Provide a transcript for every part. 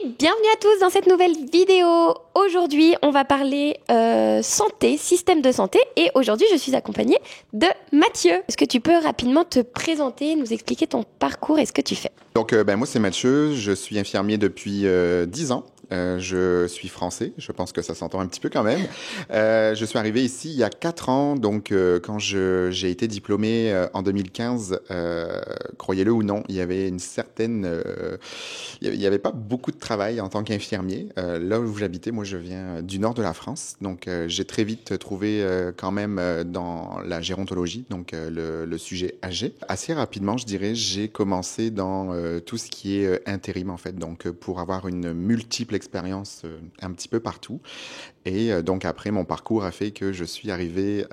Bienvenue à tous dans cette nouvelle vidéo. Aujourd'hui, on va parler santé, système de santé. Et aujourd'hui, je suis accompagnée de Mathieu. Est-ce que tu peux rapidement te présenter, nous expliquer ton parcours et ce que tu fais? Donc, moi, c'est Mathieu. Je suis infirmier depuis 10 ans. Je suis français. Je pense que ça s'entend un petit peu quand même. Je suis arrivé ici il y a 4 ans. Donc, quand j'ai été diplômé en 2015, croyez-le ou non, il y avait une certaine... il y avait pas beaucoup de travail en tant qu'infirmier. Là où j'habitais, moi, je viens du nord de la France. Donc, j'ai très vite trouvé quand même dans la gérontologie, donc le sujet âgé. Assez rapidement, je dirais, j'ai commencé dans tout ce qui est intérim, en fait. Donc, pour avoir une multiple expérience un petit peu partout. Et donc après, mon parcours a fait que je suis arrivé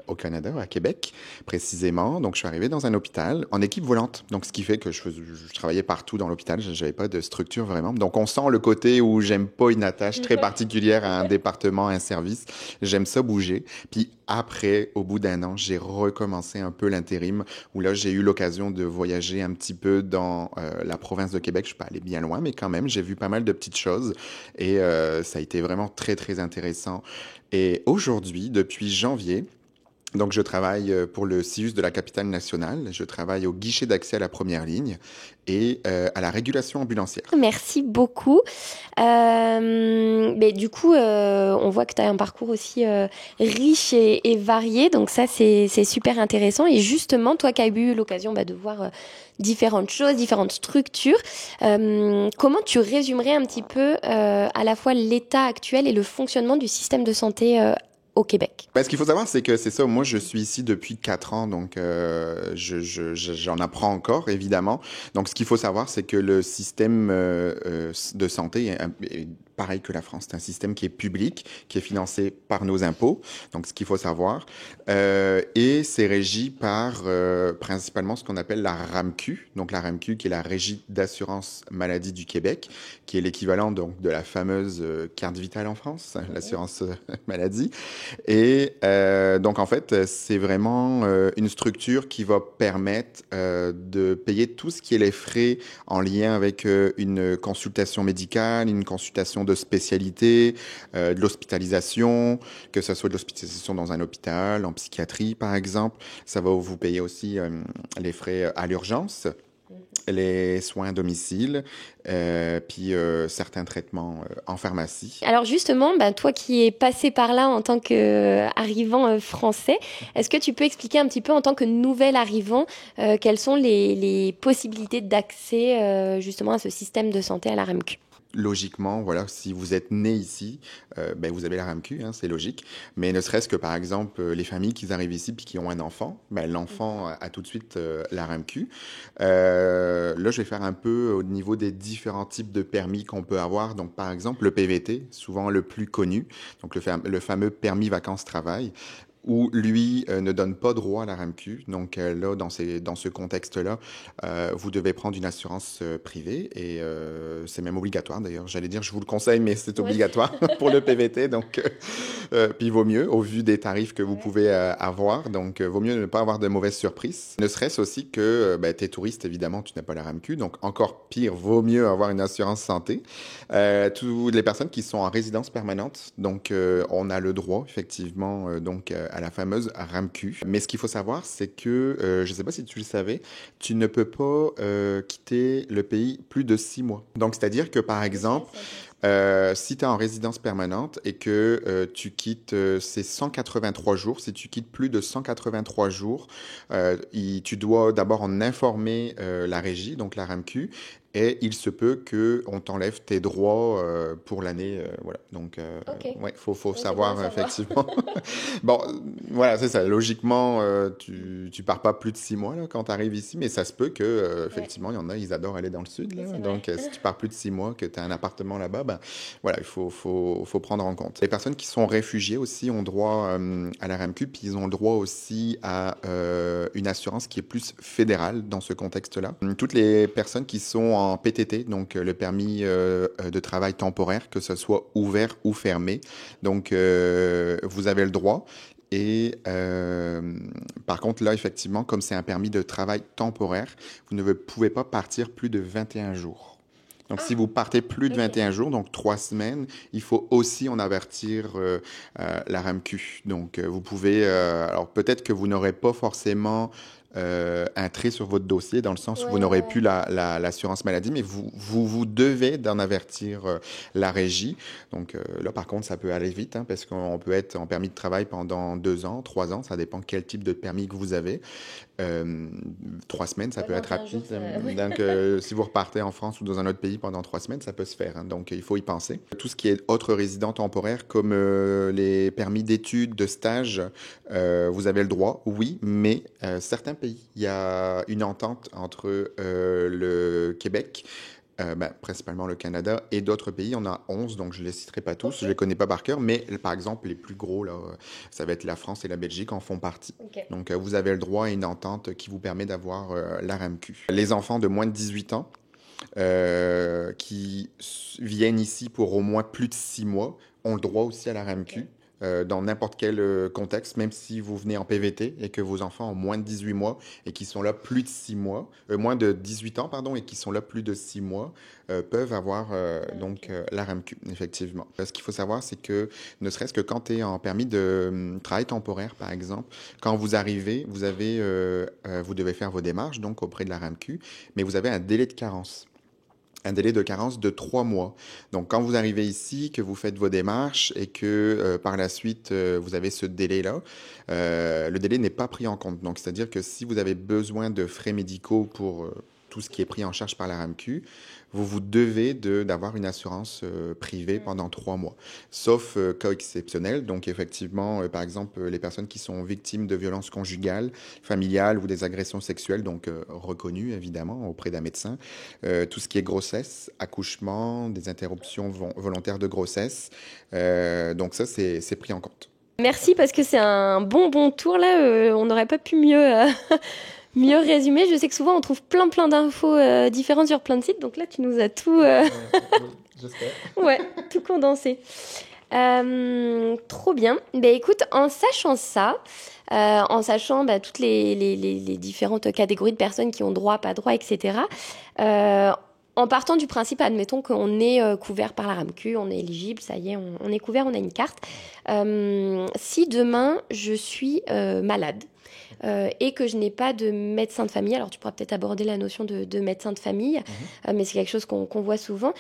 au Canada, à Québec, précisément. Donc je suis arrivé dans un hôpital en équipe volante. Donc ce qui fait que je travaillais partout dans l'hôpital. Je n'avais pas de structure vraiment. Donc on sent le côté où j'aime pas une attache très particulière à un département, à un service. J'aime ça bouger. Puis après, au bout d'1 an, j'ai recommencé un peu l'intérim, où là j'ai eu l'occasion de voyager un petit peu dans la province de Québec. Je suis pas allé bien loin, mais quand même, j'ai vu pas mal de petites choses. Et ça a été vraiment très, très intéressant. Et aujourd'hui, depuis janvier, donc je travaille pour le CIUS de la capitale nationale. Je travaille au guichet d'accès à la première ligne et à la régulation ambulancière. Merci beaucoup. Mais du coup, on voit que tu as un parcours aussi riche et varié. Donc ça, c'est super intéressant. Et justement, toi qui as eu l'occasion de voir différentes choses, différentes structures, comment tu résumerais un petit peu à la fois l'état actuel et le fonctionnement du système de santé au Québec? Ce qu'il faut savoir, c'est que c'est ça. Moi, je suis ici depuis 4 ans, donc j'en apprends encore, évidemment. Donc, ce qu'il faut savoir, c'est que le système de santé est pareil que la France. C'est un système qui est public, qui est financé par nos impôts. Donc, ce qu'il faut savoir. Et c'est régi par principalement ce qu'on appelle la RAMQ. Donc, la RAMQ, qui est la Régie d'assurance maladie du Québec, qui est l'équivalent donc de la fameuse carte vitale en France, l'assurance maladie. Et donc, en fait, c'est vraiment une structure qui va permettre de payer tout ce qui est les frais en lien avec une consultation médicale, une consultation de spécialité, de l'hospitalisation, que ce soit de l'hospitalisation dans un hôpital, en psychiatrie, par exemple. Ça va vous payer aussi les frais à l'urgence, les soins à domicile, puis certains traitements en pharmacie. Alors justement, toi qui es passé par là en tant qu'arrivant français, est-ce que tu peux expliquer un petit peu en tant que nouvel arrivant quelles sont les possibilités d'accès justement à ce système de santé à la RAMQ? Logiquement, voilà, si vous êtes né ici, vous avez la RAMQ, hein, c'est logique. Mais ne serait-ce que, par exemple, les familles qui arrivent ici puis qui ont un enfant, l'enfant a tout de suite la RAMQ. Là, je vais faire un peu au niveau des différents types de permis qu'on peut avoir. Donc, par exemple, le PVT, souvent le plus connu, donc le fameux permis vacances-travail, où lui ne donne pas droit à la RAMQ. Donc là, dans ce contexte-là, vous devez prendre une assurance privée et c'est même obligatoire d'ailleurs. J'allais dire, je vous le conseille, mais c'est obligatoire pour le PVT. Donc, puis vaut mieux au vu des tarifs que vous pouvez avoir. Donc, vaut mieux ne pas avoir de mauvaises surprises. Ne serait-ce aussi que tu es touriste, évidemment, tu n'as pas la RAMQ. Donc, encore pire, vaut mieux avoir une assurance santé. Toutes les personnes qui sont en résidence permanente, donc on a le droit, effectivement, donc à la fameuse RAMQ. Mais ce qu'il faut savoir, c'est que, je ne sais pas si tu le savais, tu ne peux pas quitter le pays plus de 6 mois. Donc, c'est-à-dire que, par exemple, si tu es en résidence permanente et que tu quittes ces 183 jours, si tu quittes plus de 183 jours, tu dois d'abord en informer la régie, donc la RAMQ, et il se peut qu'on t'enlève tes droits pour l'année. Voilà. Donc, ouais, faut savoir, effectivement. Bon, voilà, c'est ça. Logiquement, tu pars pas plus de 6 mois là, quand tu arrives ici, mais ça se peut que, effectivement, il y en a, ils adorent aller dans le sud. Là. Donc, si tu pars plus de 6 mois, que tu as un appartement là-bas, voilà, il faut prendre en compte. Les personnes qui sont réfugiées aussi ont droit à la RAMQ, puis ils ont le droit aussi à une assurance qui est plus fédérale dans ce contexte-là. Toutes les personnes qui sont en PTT, donc le permis de travail temporaire, que ce soit ouvert ou fermé, donc vous avez le droit. Et par contre, là, effectivement, comme c'est un permis de travail temporaire, vous ne pouvez pas partir plus de 21 jours. Donc, si vous partez plus de Ok. 21 jours, donc 3 semaines, il faut aussi en avertir la RAMQ. Donc, vous pouvez, alors peut-être que vous n'aurez pas forcément un trait sur votre dossier, dans le sens où vous Ouais, n'aurez ouais. plus l'assurance maladie, mais vous devez d'en avertir la régie. Donc, là, par contre, ça peut aller vite, hein, parce qu'on peut être en permis de travail pendant 2 ans, 3 ans, ça dépend quel type de permis que vous avez. Euh, 3 semaines, ça Ouais, peut être 21 rapide. jours, ça. Ouais. Donc, si vous repartez en France ou dans un autre pays pendant 3 semaines, ça peut se faire, hein. Donc, il faut y penser. Tout ce qui est autres résidents temporaires, comme les permis d'études, de stage, vous avez le droit, oui, mais certains pays, il y a une entente entre le Québec, principalement le Canada, et d'autres pays. On a 11, donc je ne les citerai pas tous, Ok. je ne les connais pas par cœur, mais par exemple, les plus gros, là, ça va être la France et la Belgique en font partie. Ok. Donc, vous avez le droit à une entente qui vous permet d'avoir la RAMQ. Les enfants de moins de 18 ans qui viennent ici pour au moins plus de 6 mois ont le droit aussi à la Ok. RAMQ. Dans n'importe quel contexte, même si vous venez en PVT et que vos enfants ont moins de 18 mois et qui sont là plus de 6 mois, moins de 18 ans, pardon, et qui sont là plus de 6 mois, peuvent avoir Ah, donc ok. la RAMQ, effectivement. Ce qu'il faut savoir, c'est que ne serait-ce que quand tu es en permis de travail temporaire, par exemple, quand vous arrivez, vous devez faire vos démarches donc auprès de la RAMQ, mais vous avez un délai de carence. Un délai de carence de 3 mois. Donc, quand vous arrivez ici, que vous faites vos démarches et que par la suite, vous avez ce délai-là, le délai n'est pas pris en compte. Donc, c'est-à-dire que si vous avez besoin de frais médicaux pour tout ce qui est pris en charge par la RAMQ, vous devez d'avoir une assurance privée Hmm. pendant 3 mois. Sauf cas exceptionnel. Donc, effectivement, par exemple, les personnes qui sont victimes de violences conjugales, familiales ou des agressions sexuelles, donc reconnues évidemment auprès d'un médecin, tout ce qui est grossesse, accouchement, des interruptions volontaires de grossesse. Donc ça, c'est pris en compte. Merci parce que c'est un bon tour là. On n'aurait pas pu mieux résumer. Je sais que souvent on trouve plein d'infos différentes sur plein de sites. Donc là, tu nous as tout, Oui, j'espère. ouais, tout condensé. Trop bien. Ben écoute, en sachant ça, en sachant toutes les différentes catégories de personnes qui ont droit, pas droit, etc. euh, En partant du principe, admettons qu'on est couvert par la RAMQ, on est éligible, ça y est, on est couvert, on a une carte. Si demain je suis malade et que je n'ai pas de médecin de famille, alors tu pourras peut-être aborder la notion de médecin de famille, Mhm. mais c'est quelque chose qu'on voit souvent.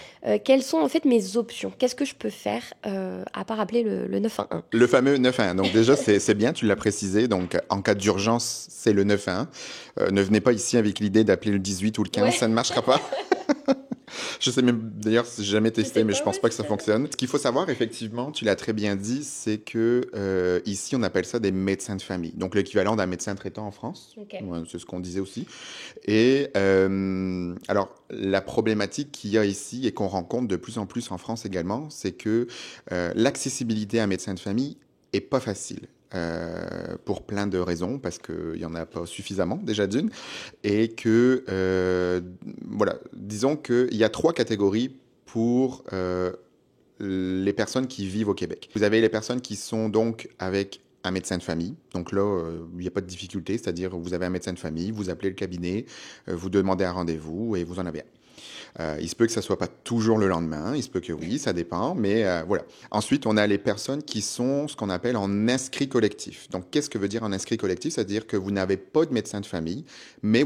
Quelles sont en fait mes options? Qu'est-ce que je peux faire à part appeler le 911? Le fameux 911. Donc déjà, c'est bien, tu l'as précisé. Donc en cas d'urgence, c'est le 911. Ne venez pas ici avec l'idée d'appeler le 18 ou le 15, Ouais, ça ne marchera pas. Je sais même, d'ailleurs, si j'ai jamais je testé, sais mais je pas, pense ouais, pas que si ça ça. fonctionne. Ce qu'il faut savoir, effectivement, tu l'as très bien dit, c'est que ici, on appelle ça des médecins de famille. Donc l'équivalent d'un médecin traitant en France. Ok. Ouais, c'est ce qu'on disait aussi. Et alors, la problématique qu'il y a ici et qu'on rencontre de plus en plus en France également, c'est que l'accessibilité à un médecin de famille est pas facile. Pour plein de raisons, parce qu'il n'y en a pas suffisamment déjà d'une, et que, voilà, disons qu'il y a 3 catégories pour les personnes qui vivent au Québec. Vous avez les personnes qui sont donc avec un médecin de famille. Donc là, il n'y a pas de difficulté, c'est-à-dire vous avez un médecin de famille, vous appelez le cabinet, vous demandez un rendez-vous et vous en avez un. Il se peut que ça soit pas toujours le lendemain, il se peut que oui, ça dépend, mais voilà. Ensuite, on a les personnes qui sont ce qu'on appelle en inscrit collectif. Donc, qu'est-ce que veut dire en inscrit collectif? C'est-à-dire que vous n'avez pas de médecin de famille, mais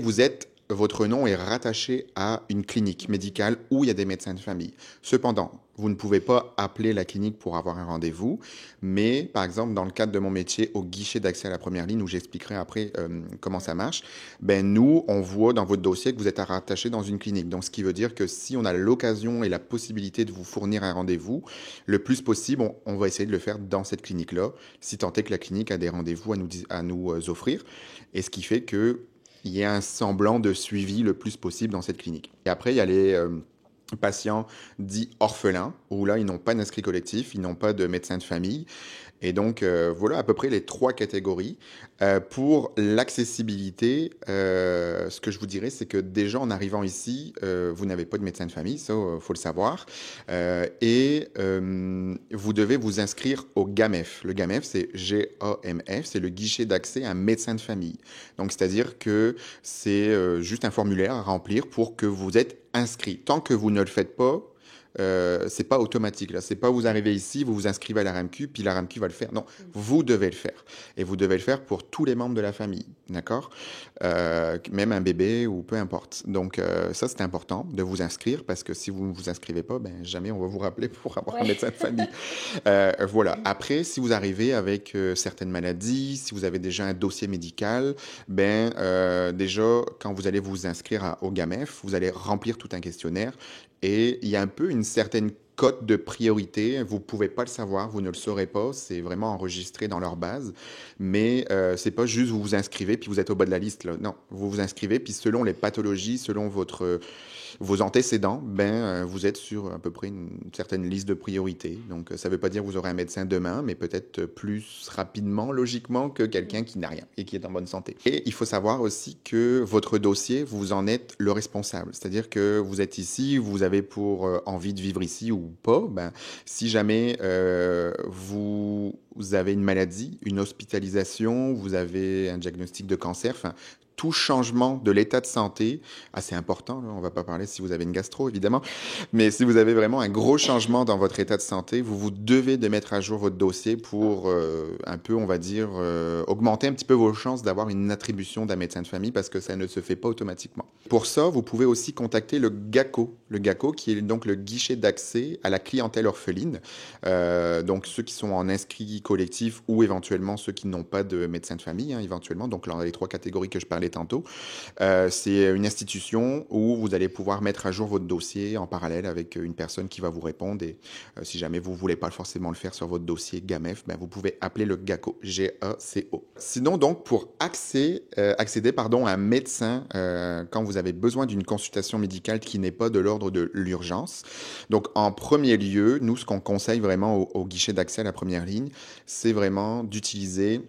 votre nom est rattaché à une clinique médicale où il y a des médecins de famille. Cependant, vous ne pouvez pas appeler la clinique pour avoir un rendez-vous, mais par exemple, dans le cadre de mon métier au guichet d'accès à la première ligne, où j'expliquerai après comment ça marche, ben nous, on voit dans votre dossier que vous êtes rattaché dans une clinique. Donc, ce qui veut dire que si on a l'occasion et la possibilité de vous fournir un rendez-vous, le plus possible, on va essayer de le faire dans cette clinique-là, si tant est que la clinique a des rendez-vous à nous offrir. Et ce qui fait que il y a un semblant de suivi le plus possible dans cette clinique. Et après, il y a les patients dits orphelins, où là, ils n'ont pas d'inscrit collectif, ils n'ont pas de médecin de famille. Et donc, voilà à peu près les 3 catégories. Pour l'accessibilité, ce que je vous dirais, c'est que déjà en arrivant ici, vous n'avez pas de médecin de famille, ça, faut le savoir. Et vous devez vous inscrire au GAMEF. Le GAMEF, c'est G-A-M-F, c'est le guichet d'accès à un médecin de famille. Donc, c'est-à-dire que c'est juste un formulaire à remplir pour que vous êtes inscrit. Tant que vous ne le faites pas, c'est pas automatique. Là, c'est pas vous arrivez ici, vous vous inscrivez à la RAMQ, puis la RAMQ va le faire. Non, vous devez le faire. Et vous devez le faire pour tous les membres de la famille, d'accord? Même un bébé ou peu importe. Donc ça, c'est important de vous inscrire parce que si vous ne vous inscrivez pas, ben jamais on va vous rappeler pour avoir un médecin de famille. Voilà. Après, si vous arrivez avec certaines maladies, si vous avez déjà un dossier médical, ben déjà quand vous allez vous inscrire au GAMEF, vous allez remplir tout un questionnaire. Et il y a un peu une certaine cote de priorité. Vous ne pouvez pas le savoir, vous ne le saurez pas. C'est vraiment enregistré dans leur base. Mais c'est pas juste vous vous inscrivez puis vous êtes au bas de la liste. Là. Non, vous vous inscrivez puis selon les pathologies, selon vos antécédents, vous êtes sur à peu près une certaine liste de priorités. Donc ça ne veut pas dire que vous aurez un médecin demain, mais peut-être plus rapidement, logiquement, que quelqu'un qui n'a rien et qui est en bonne santé. Et il faut savoir aussi que votre dossier, vous en êtes le responsable. C'est-à-dire que vous êtes ici, vous avez pour envie de vivre ici ou pas. Si jamais vous avez une maladie, une hospitalisation, vous avez un diagnostic de cancer, tout changement de l'état de santé, assez important, là, on ne va pas parler si vous avez une gastro évidemment, mais si vous avez vraiment un gros changement dans votre état de santé, vous devez de mettre à jour votre dossier pour un peu, on va dire, augmenter un petit peu vos chances d'avoir une attribution d'un médecin de famille parce que ça ne se fait pas automatiquement. Pour ça, vous pouvez aussi contacter le GACO qui est donc le guichet d'accès à la clientèle orpheline, donc ceux qui sont en inscrit collectif ou éventuellement ceux qui n'ont pas de médecin de famille, éventuellement, donc là, on a les 3 catégories que je parlais tantôt. C'est une institution où vous allez pouvoir mettre à jour votre dossier en parallèle avec une personne qui va vous répondre. Et si jamais vous ne voulez pas forcément le faire sur votre dossier GAMEF, vous pouvez appeler le GACO, G-A-C-O. Sinon, donc, pour accéder à un médecin quand vous avez besoin d'une consultation médicale qui n'est pas de l'ordre de l'urgence, donc en premier lieu, nous, ce qu'on conseille vraiment au guichet d'accès à la première ligne, c'est vraiment d'utiliser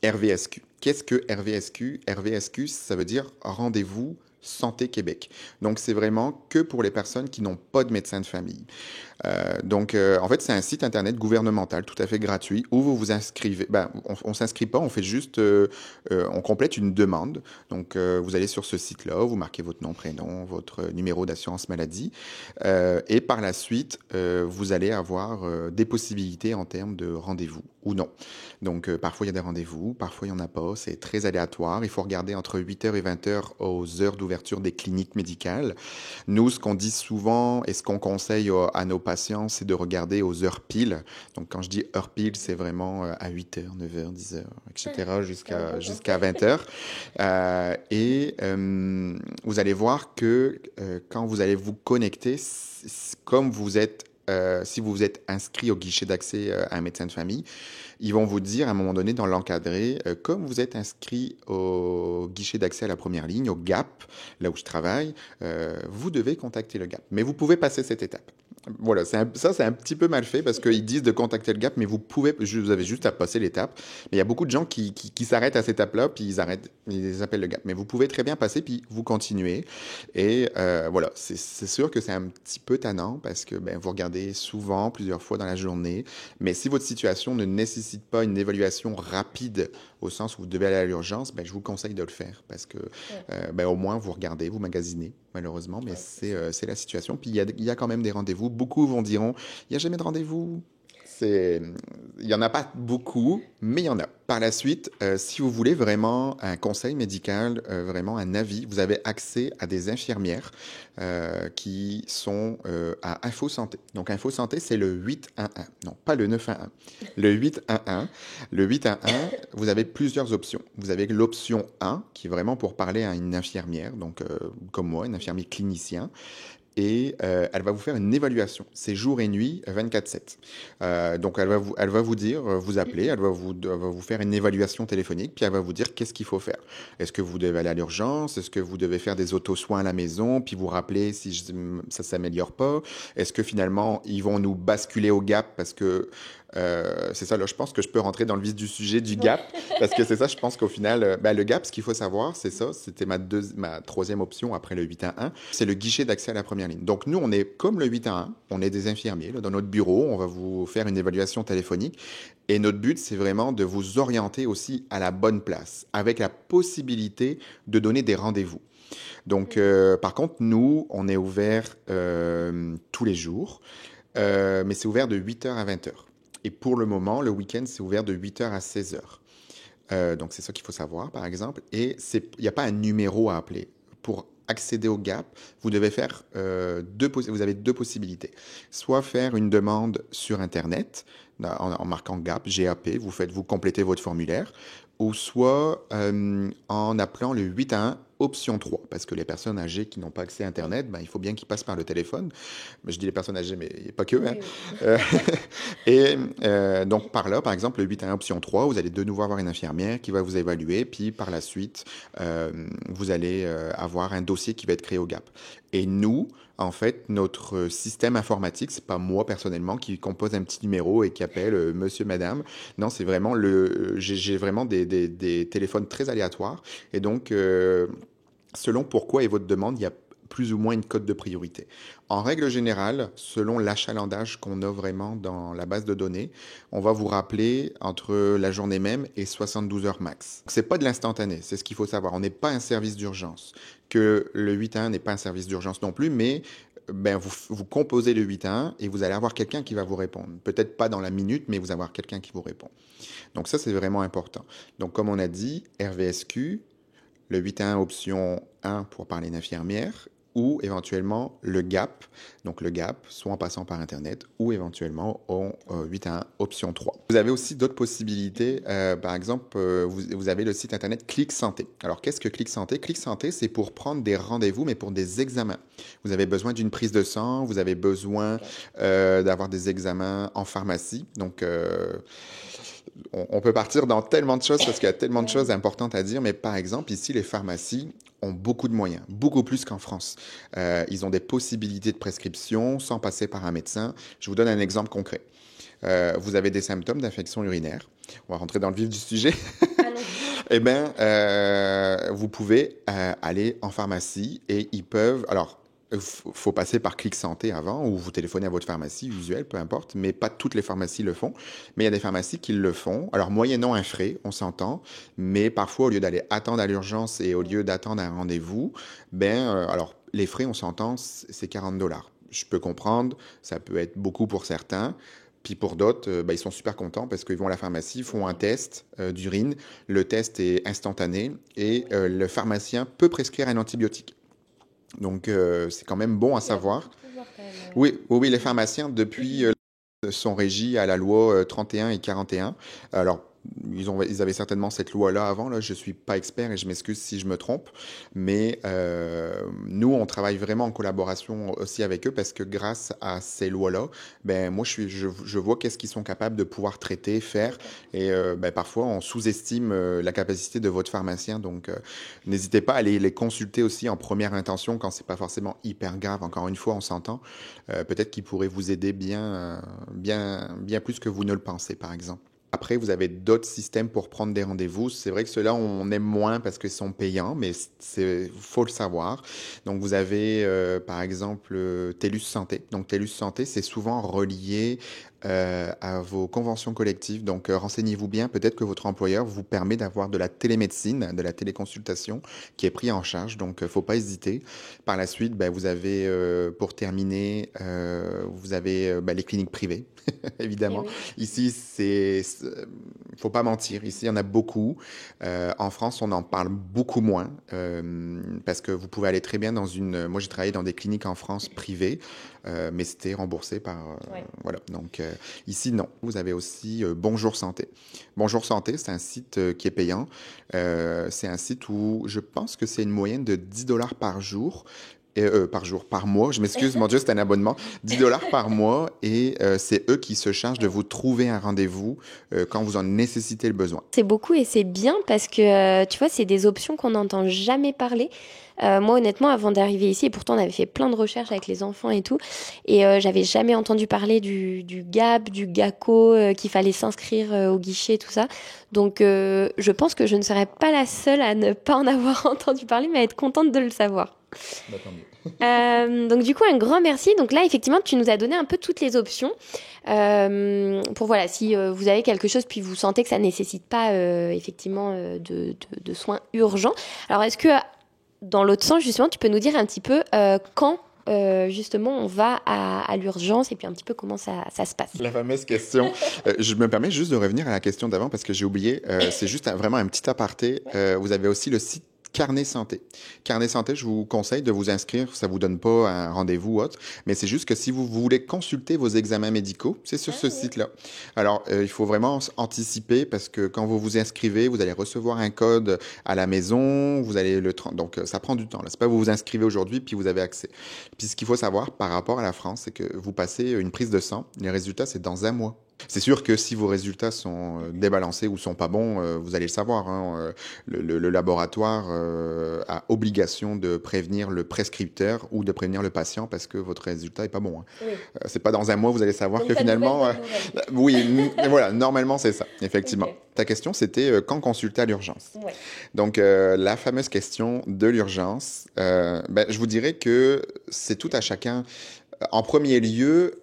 RVSQ. Qu'est-ce que RVSQ? RVSQ, ça veut dire Rendez-vous Santé Québec. Donc, c'est vraiment que pour les personnes qui n'ont pas de médecin de famille. En fait, c'est un site internet gouvernemental tout à fait gratuit où vous vous inscrivez. On s'inscrit pas, on fait juste, on complète une demande. Donc, vous allez sur ce site-là, vous marquez votre nom, prénom, votre numéro d'assurance maladie, et par la suite, vous allez avoir des possibilités en termes de rendez-vous ou non. Donc, parfois il y a des rendez-vous, parfois il y en a pas. C'est très aléatoire. Il faut regarder entre 8h et 20h aux heures d'ouverture des cliniques médicales. Nous, ce qu'on dit souvent et ce qu'on conseille à nos patients, c'est de regarder aux heures piles. Donc, quand je dis heures piles, c'est vraiment à 8h, 9h, 10h, etc., jusqu'à 20h. Vous allez voir que quand vous allez vous connecter, comme vous êtes si vous vous êtes inscrit au guichet d'accès à un médecin de famille, ils vont vous dire à un moment donné dans l'encadré, comme vous êtes inscrit au guichet d'accès à la première ligne, au GAP, là où je travaille, vous devez contacter le GAP. Mais vous pouvez passer cette étape. Voilà, c'est un petit peu mal fait parce qu'ils disent de contacter le GAP, mais vous avez juste à passer l'étape. Mais il y a beaucoup de gens qui s'arrêtent à cette étape-là, puis ils appellent le GAP. Mais vous pouvez très bien passer, puis vous continuez. Et voilà, c'est sûr que c'est un petit peu tannant parce que vous regardez souvent, plusieurs fois dans la journée. Mais si votre situation ne nécessite pas une évaluation rapide, au sens où vous devez aller à l'urgence, je vous conseille de le faire parce que au moins vous regardez, vous magasinez, malheureusement, mais c'est la situation. Puis il y a quand même des rendez-vous. Beaucoup diront, il n'y a jamais de rendez-vous. Il n'y en a pas beaucoup, mais il y en a. Par la suite, si vous voulez vraiment un conseil médical, vraiment un avis, vous avez accès à des infirmières qui sont à Info Santé. Donc, Info Santé, c'est le 811. Non, pas le 911. Le 811. Le 811, vous avez plusieurs options. Vous avez l'option 1, qui est vraiment pour parler à une infirmière, donc comme moi, un infirmier clinicien. Et elle va vous faire une évaluation. C'est jour et nuit, 24/7. Donc, elle va vous dire, vous appeler, elle va vous faire une évaluation téléphonique, puis elle va vous dire qu'est-ce qu'il faut faire. Est-ce que vous devez aller à l'urgence? Est-ce que vous devez faire des auto-soins à la maison, puis vous rappeler si ça ne s'améliore pas? Est-ce que finalement, ils vont nous basculer au GAP parce que c'est ça, là, je pense que je peux rentrer dans le vif du sujet du GAP, parce que c'est ça, je pense qu'au final, le GAP, ce qu'il faut savoir, c'est ça, c'était ma troisième option après le 811, c'est le guichet d'accès à la première ligne. Donc nous, on est comme le 811, on est des infirmiers, là, dans notre bureau, on va vous faire une évaluation téléphonique, et notre but, c'est vraiment de vous orienter aussi à la bonne place, avec la possibilité de donner des rendez-vous. Donc, par contre, nous, on est ouvert tous les jours, mais c'est ouvert de 8h à 20h. Et pour le moment, le week-end, c'est ouvert de 8h à 16h. Donc, c'est ça qu'il faut savoir, par exemple. Et il n'y a pas un numéro à appeler. Pour accéder au Gap, vous devez faire vous avez deux possibilités. Soit faire une demande sur Internet, en marquant Gap, G-A-P, vous complétez votre formulaire, ou soit en appelant le 811 option 3, parce que les personnes âgées qui n'ont pas accès à Internet, ben, il faut bien qu'ils passent par le téléphone. Je dis les personnes âgées, mais pas que. Hein. Et donc par là, par exemple, le 811 option 3, vous allez de nouveau avoir une infirmière qui va vous évaluer, puis par la suite, vous allez avoir un dossier qui va être créé au Gap. Et nous, en fait, notre système informatique, c'est pas moi personnellement qui compose un petit numéro et qui appelle monsieur, madame. Non, c'est vraiment j'ai vraiment des téléphones très aléatoires. Et donc, selon pourquoi est votre demande, il y a plus ou moins une cote de priorité. En règle générale, selon l'achalandage qu'on a vraiment dans la base de données, on va vous rappeler entre la journée même et 72 heures max. C'est pas de l'instantané, c'est ce qu'il faut savoir. On n'est pas un service d'urgence. Que le 811 n'est pas un service d'urgence non plus, mais ben, vous composez le 811 et vous allez avoir quelqu'un qui va vous répondre. Peut-être pas dans la minute, mais vous allez avoir quelqu'un qui vous répond. Donc ça, c'est vraiment important. Donc comme on a dit, RVSQ, le 811 option 1 pour parler d'infirmière, ou éventuellement le GAP, donc le GAP, soit en passant par Internet, ou éventuellement au 811 option 3. Vous avez aussi d'autres possibilités, par exemple, vous avez le site Internet Clic Santé. Alors qu'est-ce que Clic Santé? Clic Santé, c'est pour prendre des rendez-vous, mais pour des examens. Vous avez besoin d'une prise de sang, vous avez besoin d'avoir des examens en pharmacie, donc on peut partir dans tellement de choses parce qu'il y a tellement de choses importantes à dire, mais par exemple, ici, les pharmacies ont beaucoup de moyens, beaucoup plus qu'en France. Ils ont des possibilités de prescription sans passer par un médecin. Je vous donne un exemple concret. Vous avez des symptômes d'infection urinaire. On va rentrer dans le vif du sujet. Eh bien, vous pouvez aller en pharmacie et ils peuvent... Alors, il faut passer par Clic Santé avant ou vous téléphonez à votre pharmacie usuelle, peu importe, mais pas toutes les pharmacies le font. Mais il y a des pharmacies qui le font. Alors, moyennant un frais, on s'entend, mais parfois, au lieu d'aller attendre à l'urgence et au lieu d'attendre un rendez-vous, alors, les frais, on s'entend, c'est 40 $. Je peux comprendre, ça peut être beaucoup pour certains. Puis pour d'autres, ils sont super contents parce qu'ils vont à la pharmacie, font un test d'urine. Le test est instantané et le pharmacien peut prescrire un antibiotique. Donc, c'est quand même bon à savoir. Oui, oui, oui, les pharmaciens, depuis, sont régis à la loi 31 et 41. Alors, ils avaient certainement cette loi-là avant. Là, je ne suis pas expert et je m'excuse si je me trompe. Mais nous, on travaille vraiment en collaboration aussi avec eux parce que grâce à ces lois-là, moi, je vois qu'est-ce qu'ils sont capables de pouvoir traiter, faire. Et parfois, on sous-estime la capacité de votre pharmacien. Donc, n'hésitez pas à aller les consulter aussi en première intention quand c'est pas forcément hyper grave. Encore une fois, on s'entend. Peut-être qu'ils pourraient vous aider bien plus que vous ne le pensez, par exemple. Après, vous avez d'autres systèmes pour prendre des rendez-vous. C'est vrai que ceux-là, on aime moins parce qu'ils sont payants, mais faut le savoir. Donc, vous avez, par exemple, TELUS Santé. Donc, TELUS Santé, c'est souvent relié à vos conventions collectives. Donc, renseignez-vous bien. Peut-être que votre employeur vous permet d'avoir de la télémédecine, de la téléconsultation qui est pris en charge. Donc, faut pas hésiter. Par la suite, vous avez, pour terminer, vous avez les cliniques privées, évidemment. Oui. Ici, faut pas mentir. Ici, il y en a beaucoup. En France, on en parle beaucoup moins parce que vous pouvez aller très bien dans moi, j'ai travaillé dans des cliniques en France privées, mais c'était remboursé par... Voilà. Donc, ici, non. Vous avez aussi Bonjour Santé. Bonjour Santé, c'est un site qui est payant. C'est un site où je pense que c'est une moyenne de 10 $ par jour. Par mois, je m'excuse, mon Dieu, c'est un abonnement, 10 $ par mois et c'est eux qui se chargent de vous trouver un rendez-vous quand vous en nécessitez le besoin. C'est beaucoup et c'est bien parce que, tu vois, c'est des options qu'on n'entend jamais parler. Moi, honnêtement, avant d'arriver ici, et pourtant on avait fait plein de recherches avec les enfants et tout, et j'avais jamais entendu parler du GAP, du GACO, qu'il fallait s'inscrire au guichet, tout ça. Donc, je pense que je ne serais pas la seule à ne pas en avoir entendu parler, mais à être contente de le savoir. Tant mieux. Donc du coup un grand merci. Donc là effectivement tu nous as donné un peu toutes les options pour voilà si vous avez quelque chose puis vous sentez que ça nécessite pas effectivement de soins urgents. Alors est-ce que dans l'autre sens, justement, tu peux nous dire un petit peu quand justement on va à l'urgence et puis un petit peu comment ça se passe. La fameuse question. Je me permets juste de revenir à la question d'avant parce que j'ai oublié. C'est juste vraiment un petit aparté. Vous avez aussi le site Carnet Santé. Carnet Santé, je vous conseille de vous inscrire. Ça vous donne pas un rendez-vous ou autre, mais c'est juste que si vous voulez consulter vos examens médicaux, c'est sur ce site-là. Alors, il faut vraiment anticiper parce que quand vous vous inscrivez, vous allez recevoir un code à la maison. Vous allez donc ça prend du temps. Là, c'est pas vous vous inscrivez aujourd'hui puis vous avez accès. Puis ce qu'il faut savoir par rapport à la France, c'est que vous passez une prise de sang. Les résultats, c'est dans un mois. C'est sûr que si vos résultats sont débalancés ou sont pas bons, vous allez le savoir. Hein, le laboratoire a obligation de prévenir le prescripteur ou de prévenir le patient parce que votre résultat est pas bon. Hein. Oui. C'est pas dans un mois vous allez savoir donc que finalement. Oui, voilà, normalement c'est ça, effectivement. Okay. Ta question c'était quand consulter à l'urgence. Ouais. Donc la fameuse question de l'urgence, je vous dirais que c'est tout à chacun. En premier lieu.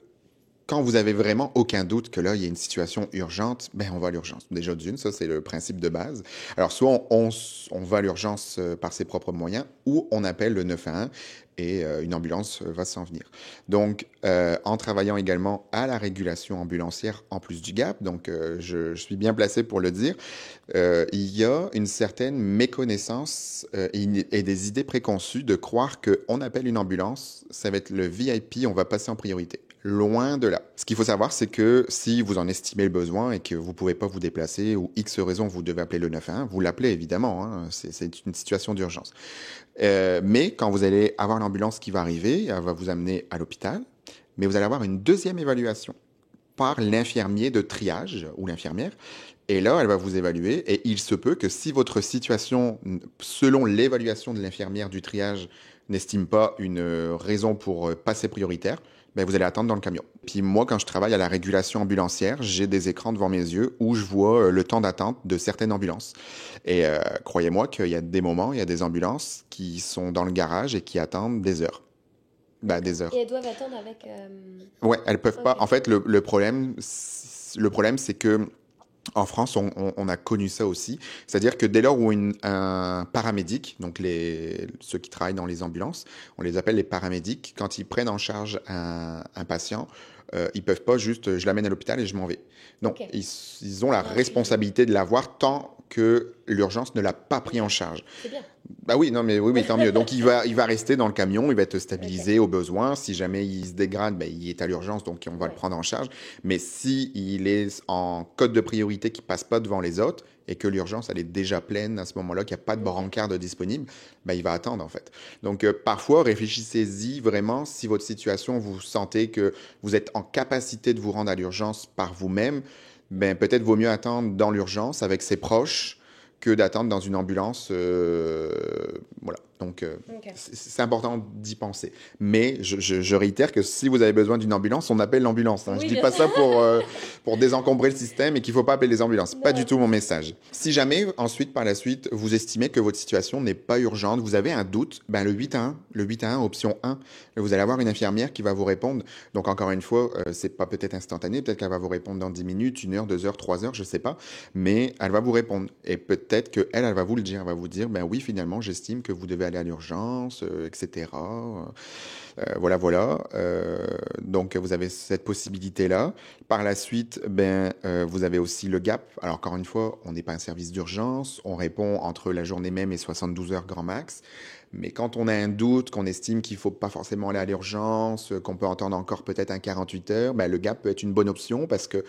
Quand vous avez vraiment aucun doute que là, il y a une situation urgente, on va à l'urgence. Déjà d'une, ça, c'est le principe de base. Alors, soit on va à l'urgence par ses propres moyens, ou on appelle le 911 et une ambulance va s'en venir. Donc, en travaillant également à la régulation ambulancière en plus du GAP, donc je suis bien placé pour le dire, il y a une certaine méconnaissance et des idées préconçues de croire qu'on appelle une ambulance, ça va être le VIP, on va passer en priorité. Loin de là. Ce qu'il faut savoir, c'est que si vous en estimez le besoin et que vous ne pouvez pas vous déplacer ou X raison, vous devez appeler le 911, vous l'appelez évidemment, hein, c'est une situation d'urgence. Mais quand vous allez avoir l'ambulance qui va arriver, elle va vous amener à l'hôpital, mais vous allez avoir une deuxième évaluation par l'infirmier de triage ou l'infirmière. Et là, elle va vous évaluer et il se peut que si votre situation, selon l'évaluation de l'infirmière du triage, n'estime pas une raison pour passer prioritaire, vous allez attendre dans le camion. Puis moi, quand je travaille à la régulation ambulancière, j'ai des écrans devant mes yeux où je vois le temps d'attente de certaines ambulances. Et croyez-moi qu'il y a des moments, il y a des ambulances qui sont dans le garage et qui attendent des heures. Des heures. Et elles doivent attendre avec... Ouais, elles peuvent pas. En fait, le problème, c'est que en France, on a connu ça aussi. C'est-à-dire que dès lors où un paramédic, donc ceux qui travaillent dans les ambulances, on les appelle les paramédics, quand ils prennent en charge un patient, ils peuvent pas juste je l'amène à l'hôpital et je m'en vais. Non, okay. Ils ont la responsabilité de l'avoir tant que l'urgence ne l'a pas pris en charge. C'est bien. Oui, non, mais oui, tant mieux. Donc, il va rester dans le camion, il va être stabilisé au besoin. Si jamais il se dégrade, il est à l'urgence, donc on va le prendre en charge. Mais si il est en code de priorité qui passe pas devant les autres et que l'urgence, elle est déjà pleine à ce moment-là, qu'il n'y a pas de brancard de disponible, il va attendre, en fait. Donc, parfois, réfléchissez-y vraiment si votre situation, vous sentez que vous êtes en capacité de vous rendre à l'urgence par vous-même, peut-être vaut mieux attendre dans l'urgence avec ses proches que d'attendre dans une ambulance. Voilà. Donc, okay. C'est important d'y penser. Mais je réitère que si vous avez besoin d'une ambulance, on appelle l'ambulance. Hein. Oui, je ne dis pas ça pour désencombrer le système et qu'il ne faut pas appeler les ambulances. Non. Pas du tout mon message. Si jamais, ensuite, par la suite, vous estimez que votre situation n'est pas urgente, vous avez un doute, le 811, option 1, vous allez avoir une infirmière qui va vous répondre. Donc, encore une fois, ce n'est pas peut-être instantané. Peut-être qu'elle va vous répondre dans 10 minutes, 1 heure, 2 heures, 3 heures, je ne sais pas. Mais elle va vous répondre. Et peut-être qu'elle va vous le dire. Elle va vous dire, oui, finalement, j'estime que vous devez aller à l'urgence, etc. Voilà. Donc, vous avez cette possibilité-là. Par la suite, vous avez aussi le GAP. Alors, encore une fois, on n'est pas un service d'urgence. On répond entre la journée même et 72 heures grand max. Mais quand on a un doute, qu'on estime qu'il ne faut pas forcément aller à l'urgence, qu'on peut entendre encore peut-être un 48 heures, le GAP peut être une bonne option parce que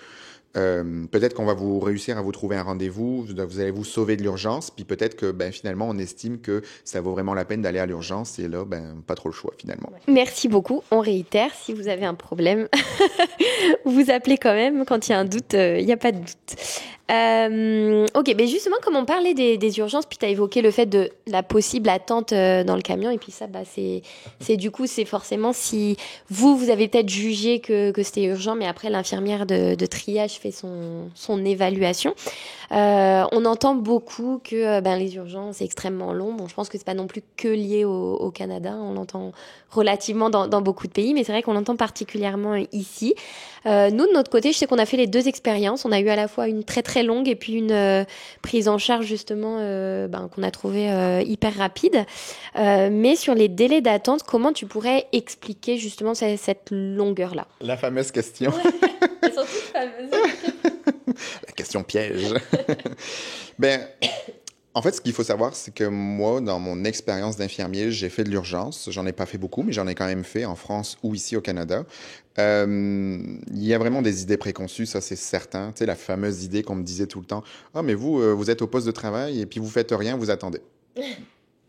peut-être qu'on va vous réussir à vous trouver un rendez-vous, vous allez vous sauver de l'urgence, puis peut-être que finalement on estime que ça vaut vraiment la peine d'aller à l'urgence et là, pas trop le choix finalement. Merci beaucoup. On réitère, si vous avez un problème, vous appelez quand même. Quand il y a un doute, il n'y a pas de doute. Ok, justement, comme on parlait des urgences, puis tu as évoqué le fait de la possible attente dans le camion, et puis ça, c'est du coup, c'est forcément si vous avez peut-être jugé que c'était urgent, mais après l'infirmière de triage fait son évaluation. On entend beaucoup que les urgences, c'est extrêmement long. Bon, je pense que c'est pas non plus que lié au Canada. On l'entend relativement dans beaucoup de pays, mais c'est vrai qu'on l'entend particulièrement ici. Nous, de notre côté, je sais qu'on a fait les deux expériences. On a eu à la fois une très très très longue et puis une prise en charge justement qu'on a trouvé hyper rapide. Mais sur les délais d'attente, comment tu pourrais expliquer justement cette longueur-là? La fameuse question. Ouais, elles sont toutes fameuses. La question piège. Ben, en fait, ce qu'il faut savoir, c'est que moi, dans mon expérience d'infirmier, j'ai fait de l'urgence. J'en ai pas fait beaucoup, mais j'en ai quand même fait en France ou ici au Canada. Il y a vraiment des idées préconçues, ça c'est certain. Tu sais, la fameuse idée qu'on me disait tout le temps, ah, mais vous, vous êtes au poste de travail et puis vous faites rien, vous attendez.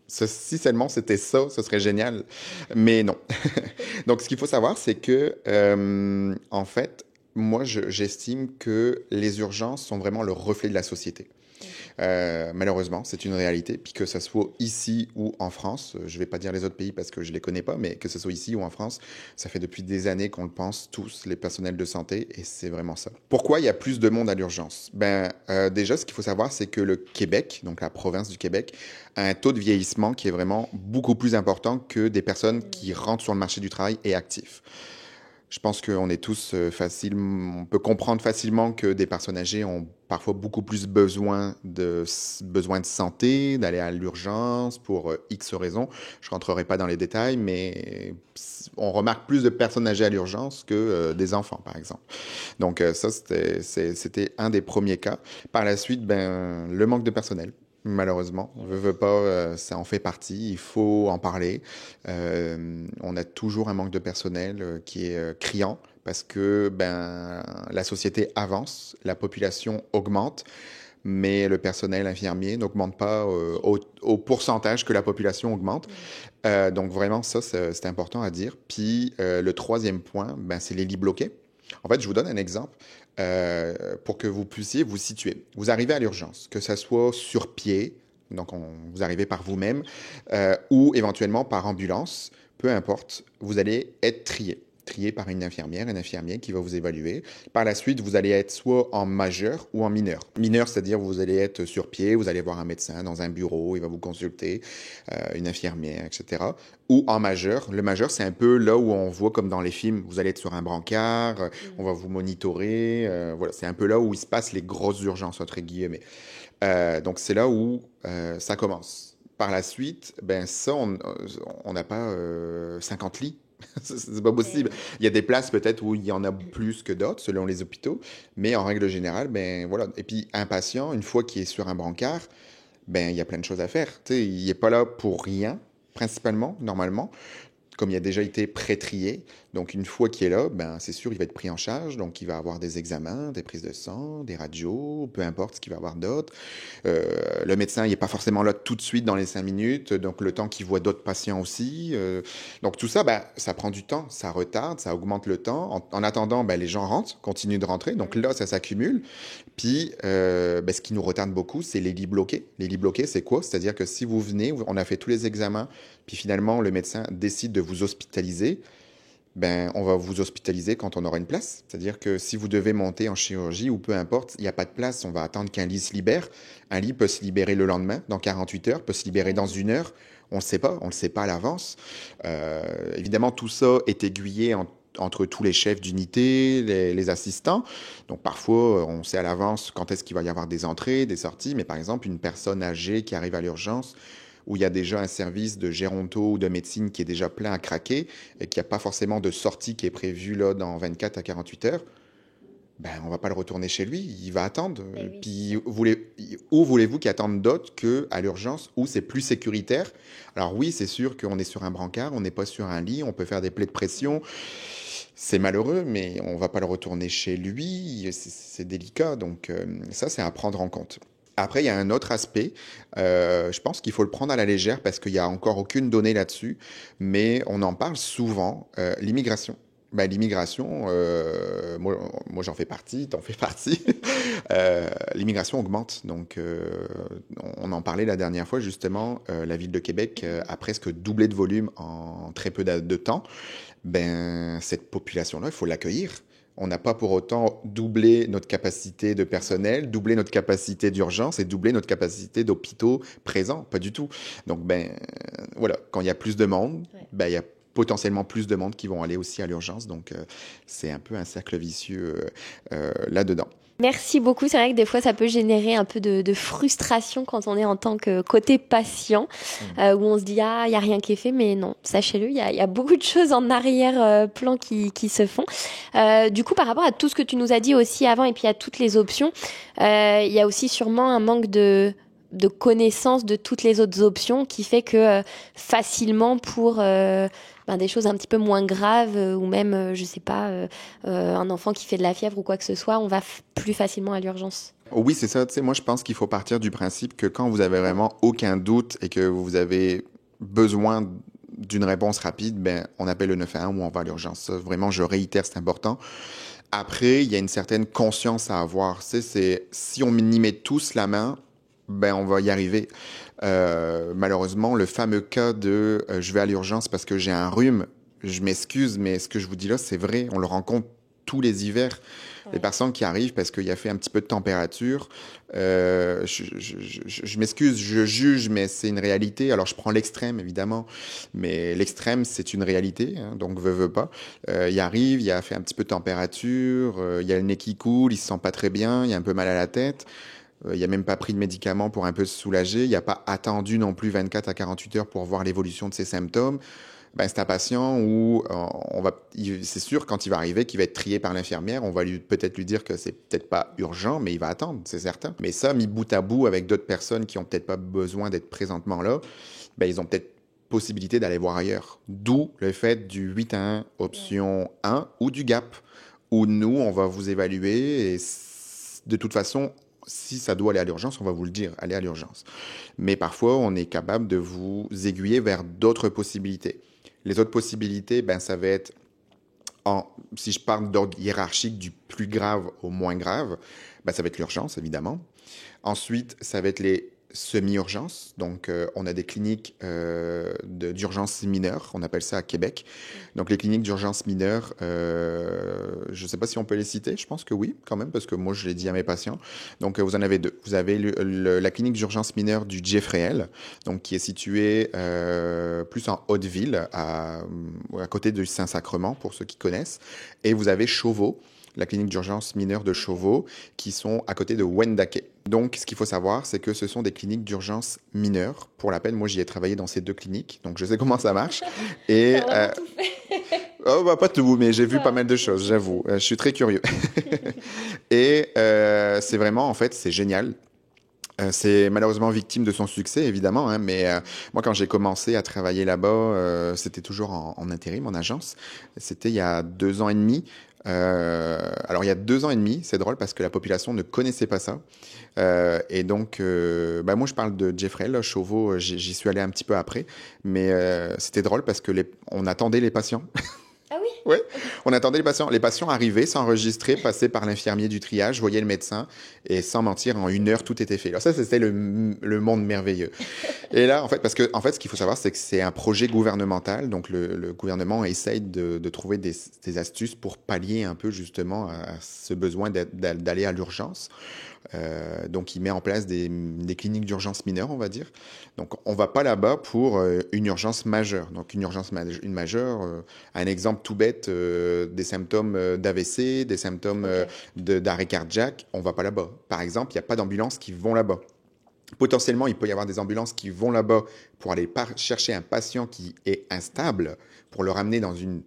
Si seulement c'était ça, ce serait génial. Mais non. Donc, ce qu'il faut savoir, c'est que, en fait, moi, j'estime que les urgences sont vraiment le reflet de la société. Malheureusement, c'est une réalité. Puis que ce soit ici ou en France, je ne vais pas dire les autres pays parce que je ne les connais pas, mais que ce soit ici ou en France, ça fait depuis des années qu'on le pense tous, les personnels de santé, et c'est vraiment ça. Pourquoi il y a plus de monde à l'urgence? Déjà, ce qu'il faut savoir, c'est que le Québec, donc la province du Québec, a un taux de vieillissement qui est vraiment beaucoup plus important que des personnes qui rentrent sur le marché du travail et actifs. Je pense qu'on est tous on peut comprendre facilement que des personnes âgées ont parfois beaucoup plus besoin de santé, d'aller à l'urgence pour X raisons. Je rentrerai pas dans les détails, mais on remarque plus de personnes âgées à l'urgence que des enfants, par exemple. Donc ça, c'était un des premiers cas. Par la suite, le manque de personnel. Malheureusement, veut pas, ça en fait partie. Il faut en parler. On a toujours un manque de personnel qui est criant parce que la société avance, la population augmente, mais le personnel infirmier n'augmente pas au pourcentage que la population augmente. Donc vraiment, ça, c'est important à dire. Puis le troisième point, c'est les lits bloqués. En fait, je vous donne un exemple pour que vous puissiez vous situer. Vous arrivez à l'urgence, que ça soit sur pied, donc vous arrivez par vous-même, ou éventuellement par ambulance, peu importe, vous allez être trié par une infirmière, un infirmier qui va vous évaluer. Par la suite, vous allez être soit en majeur ou en mineur. Mineur, c'est-à-dire vous allez être sur pied, vous allez voir un médecin dans un bureau, il va vous consulter, une infirmière, etc. Ou en majeur. Le majeur, c'est un peu là où on voit comme dans les films, vous allez être sur un brancard, on va vous monitorer. Voilà, c'est un peu là où il se passe les grosses urgences, entre guillemets. Donc c'est là où ça commence. Par la suite, ça, on n'a pas 50 lits. C'est pas possible. Il y a des places peut-être où il y en a plus que d'autres, selon les hôpitaux, mais en règle générale, voilà. Et puis un patient, une fois qu'il est sur un brancard, il y a plein de choses à faire. Tu sais, il n'est pas là pour rien, principalement, normalement, comme il a déjà été pré-trié. Donc, une fois qu'il est là, c'est sûr, il va être pris en charge. Donc, il va avoir des examens, des prises de sang, des radios, peu importe ce qu'il va avoir d'autre. Le médecin, il n'est pas forcément là tout de suite dans les 5 minutes. Donc, le temps qu'il voit d'autres patients aussi. Donc, tout ça, ça prend du temps. Ça retarde, ça augmente le temps. En attendant, les gens rentrent, continuent de rentrer. Donc, là, ça s'accumule. Puis, ce qui nous retarde beaucoup, c'est les lits bloqués. Les lits bloqués, c'est quoi? C'est-à-dire que si vous venez, on a fait tous les examens, puis finalement, le médecin décide de vous hospitaliser, on va vous hospitaliser quand on aura une place. C'est-à-dire que si vous devez monter en chirurgie ou peu importe, il n'y a pas de place, on va attendre qu'un lit se libère. Un lit peut se libérer le lendemain, dans 48 heures, peut se libérer dans 1 heure. On ne le sait pas à l'avance. Évidemment, tout ça est aiguillé entre tous les chefs d'unité, les assistants. Donc parfois, on sait à l'avance quand est-ce qu'il va y avoir des entrées, des sorties. Mais par exemple, une personne âgée qui arrive à l'urgence, où il y a déjà un service de géronto ou de médecine qui est déjà plein à craquer et qu'il n'y a pas forcément de sortie qui est prévue là dans 24 à 48 heures, on ne va pas le retourner chez lui, il va attendre. Oui. Puis où voulez-vous qu'il attende d'autre qu'à l'urgence où c'est plus sécuritaire? Alors oui, c'est sûr qu'on est sur un brancard, on n'est pas sur un lit, on peut faire des plaies de pression. C'est malheureux, mais on ne va pas le retourner chez lui, c'est délicat. Donc ça, c'est à prendre en compte. Après, il y a un autre aspect. Je pense qu'il faut le prendre à la légère parce qu'il n'y a encore aucune donnée là-dessus, mais on en parle souvent. L'immigration. L'immigration, moi j'en fais partie, t'en fais partie. L'immigration augmente. Donc, on en parlait la dernière fois, justement. La ville de Québec a presque doublé de volume en très peu de temps. Cette population-là, il faut l'accueillir. On n'a pas pour autant doublé notre capacité de personnel, doublé notre capacité d'urgence et doublé notre capacité d'hôpitaux présents. Pas du tout. Donc, voilà, quand il y a plus de monde, il y a potentiellement plus de monde qui vont aller aussi à l'urgence. Donc, c'est un peu un cercle vicieux là-dedans. Merci beaucoup. C'est vrai que des fois, ça peut générer un peu de frustration quand on est en tant que côté patient, où on se dit, ah, il n'y a rien qui est fait. Mais non, sachez-le, il y a beaucoup de choses en arrière-plan qui se font. Du coup, par rapport à tout ce que tu nous as dit aussi avant et puis à toutes les options, il y a aussi sûrement un manque de connaissance de toutes les autres options qui fait que facilement pour des choses un petit peu moins graves ou même, je sais pas, un enfant qui fait de la fièvre ou quoi que ce soit, on va plus facilement à l'urgence. Oui, c'est ça. Tu sais, moi, je pense qu'il faut partir du principe que quand vous avez vraiment aucun doute et que vous avez besoin d'une réponse rapide, ben, on appelle le 911 ou on va à l'urgence. Ça, vraiment, je réitère, c'est important. Après, il y a une certaine conscience à avoir. Tu sais, c'est si on y met tous la main, ben on va y arriver. Malheureusement, le fameux cas de je vais à l'urgence parce que j'ai un rhume, je m'excuse, mais ce que je vous dis là, c'est vrai. On le rencontre tous les hivers. Ouais. Les personnes qui arrivent parce qu'il y a fait un petit peu de température, je m'excuse, je juge, mais c'est une réalité. Alors, je prends l'extrême, évidemment, mais l'extrême, c'est une réalité, hein, donc veut pas. Il arrive, il a fait un petit peu de température, il y a le nez qui coule, il se sent pas très bien, il a un peu mal à la tête. Il n'a même pas pris de médicaments pour un peu se soulager. Il n'a pas attendu non plus 24 à 48 heures pour voir l'évolution de ses symptômes. Ben, c'est un patient où c'est sûr, quand il va arriver, qu'il va être trié par l'infirmière, on va peut-être lui dire que c'est peut-être pas urgent, mais il va attendre, c'est certain. Mais ça, mis bout à bout avec d'autres personnes qui ont peut-être pas besoin d'être présentement là, ben, ils ont peut-être possibilité d'aller voir ailleurs. D'où le fait du 8 à 1, option 1, ou du GAP, où nous, on va vous évaluer et de toute façon, si ça doit aller à l'urgence, on va vous le dire, allez à l'urgence. Mais parfois, on est capable de vous aiguiller vers d'autres possibilités. Les autres possibilités, ben, ça va être, si je parle d'ordre hiérarchique du plus grave au moins grave, ben, ça va être l'urgence, évidemment. Ensuite, ça va être les semi-urgences. Donc, on a des cliniques d'urgence mineure, on appelle ça à Québec. Donc, les cliniques d'urgence mineure, je ne sais pas si on peut les citer, je pense que oui, quand même, parce que moi, je l'ai dit à mes patients. Donc, vous en avez deux. Vous avez la clinique d'urgence mineure du Jeffreyel, donc qui est située plus en Haute-Ville, à côté du Saint-Sacrement, pour ceux qui connaissent. Et vous avez Chauveau, la clinique d'urgence mineure de Chauveau, qui sont à côté de Wendake. Donc, ce qu'il faut savoir, c'est que ce sont des cliniques d'urgence mineures. Pour la peine, moi, j'y ai travaillé dans ces deux cliniques, donc je sais comment ça marche. Et tout fait. Oh, bah, pas tout, mais j'ai vu pas mal de choses, j'avoue. Je suis très curieux. Et c'est vraiment, en fait, c'est génial. C'est malheureusement victime de son succès, évidemment, hein, mais moi, quand j'ai commencé à travailler là-bas, c'était toujours en intérim, en agence. C'était il y a 2 ans et demi. Alors, il y a 2 ans et demi, c'est drôle parce que la population ne connaissait pas ça. Et donc, moi, je parle de Jeffrey, là, Chauveau, j'y suis allé un petit peu après, mais c'était drôle parce que on attendait les patients. Ah oui? Oui, on attendait les patients. Les patients arrivaient, s'enregistraient, passaient par l'infirmier du triage, voyaient le médecin, et sans mentir, en 1 heure, tout était fait. Alors ça, c'était le monde merveilleux. Et là, en fait, parce que ce qu'il faut savoir, c'est que c'est un projet gouvernemental, donc le gouvernement essaye de trouver des astuces pour pallier un peu justement à ce besoin d'aller à l'urgence. Donc, il met en place des cliniques d'urgence mineure, on va dire. Donc, on va pas là-bas pour une urgence majeure. Donc, une urgence majeure, un exemple tout bête, des symptômes d'AVC, des symptômes d'arrêt cardiaque, on va pas là-bas. Par exemple, il n'y a pas d'ambulances qui vont là-bas. Potentiellement, il peut y avoir des ambulances qui vont là-bas pour aller chercher un patient qui est instable, pour le ramener dans une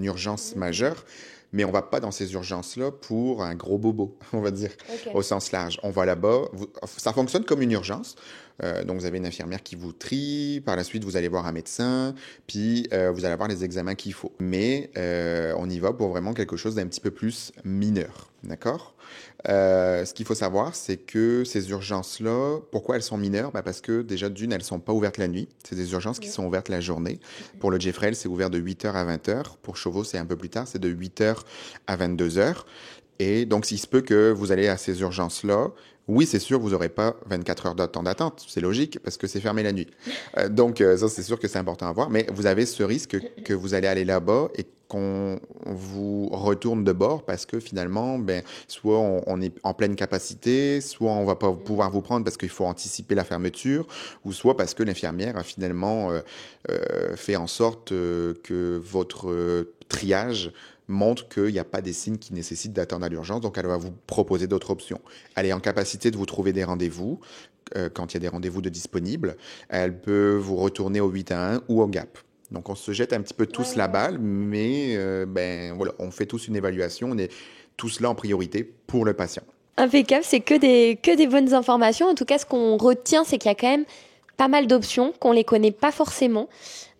urgence majeure. Mais on ne va pas dans ces urgences-là pour un gros bobo, on va dire, au sens large. On va là-bas, ça fonctionne comme une urgence. Donc, vous avez une infirmière qui vous trie. Par la suite, vous allez voir un médecin. Puis, vous allez avoir les examens qu'il faut. Mais on y va pour vraiment quelque chose d'un petit peu plus mineur. D'accord? Ce qu'il faut savoir, c'est que ces urgences-là, pourquoi elles sont mineures? Parce que déjà, d'une, elles ne sont pas ouvertes la nuit. C'est des urgences qui sont ouvertes la journée. Pour le Jeffreyel, c'est ouvert de 8h à 20h. Pour Chauveau, c'est un peu plus tard. C'est de 8h à 22h. Et donc, il se peut que vous allez à ces urgences-là, Oui, c'est sûr, vous n'aurez pas 24 heures de temps d'attente, c'est logique, parce que c'est fermé la nuit. Donc, ça, c'est sûr que c'est important à voir, mais vous avez ce risque que vous allez aller là-bas et qu'on vous retourne de bord parce que finalement, ben, soit on est en pleine capacité, soit on va pas pouvoir vous prendre parce qu'il faut anticiper la fermeture, ou soit parce que l'infirmière a finalement fait en sorte que votre triage montre qu'il n'y a pas des signes qui nécessitent d'attendre à l'urgence, donc elle va vous proposer d'autres options. Elle est en capacité de vous trouver des rendez-vous quand il y a des rendez-vous de disponibles. Elle peut vous retourner au 8 à 1 ou au GAP. Donc on se jette un petit peu Ouais, tous la ouais. balle, mais ben voilà, on fait tous une évaluation, on est tous là en priorité pour le patient. Impeccable, c'est que des bonnes informations. En tout cas, ce qu'on retient, c'est qu'il y a quand même pas mal d'options, qu'on les connaît pas forcément.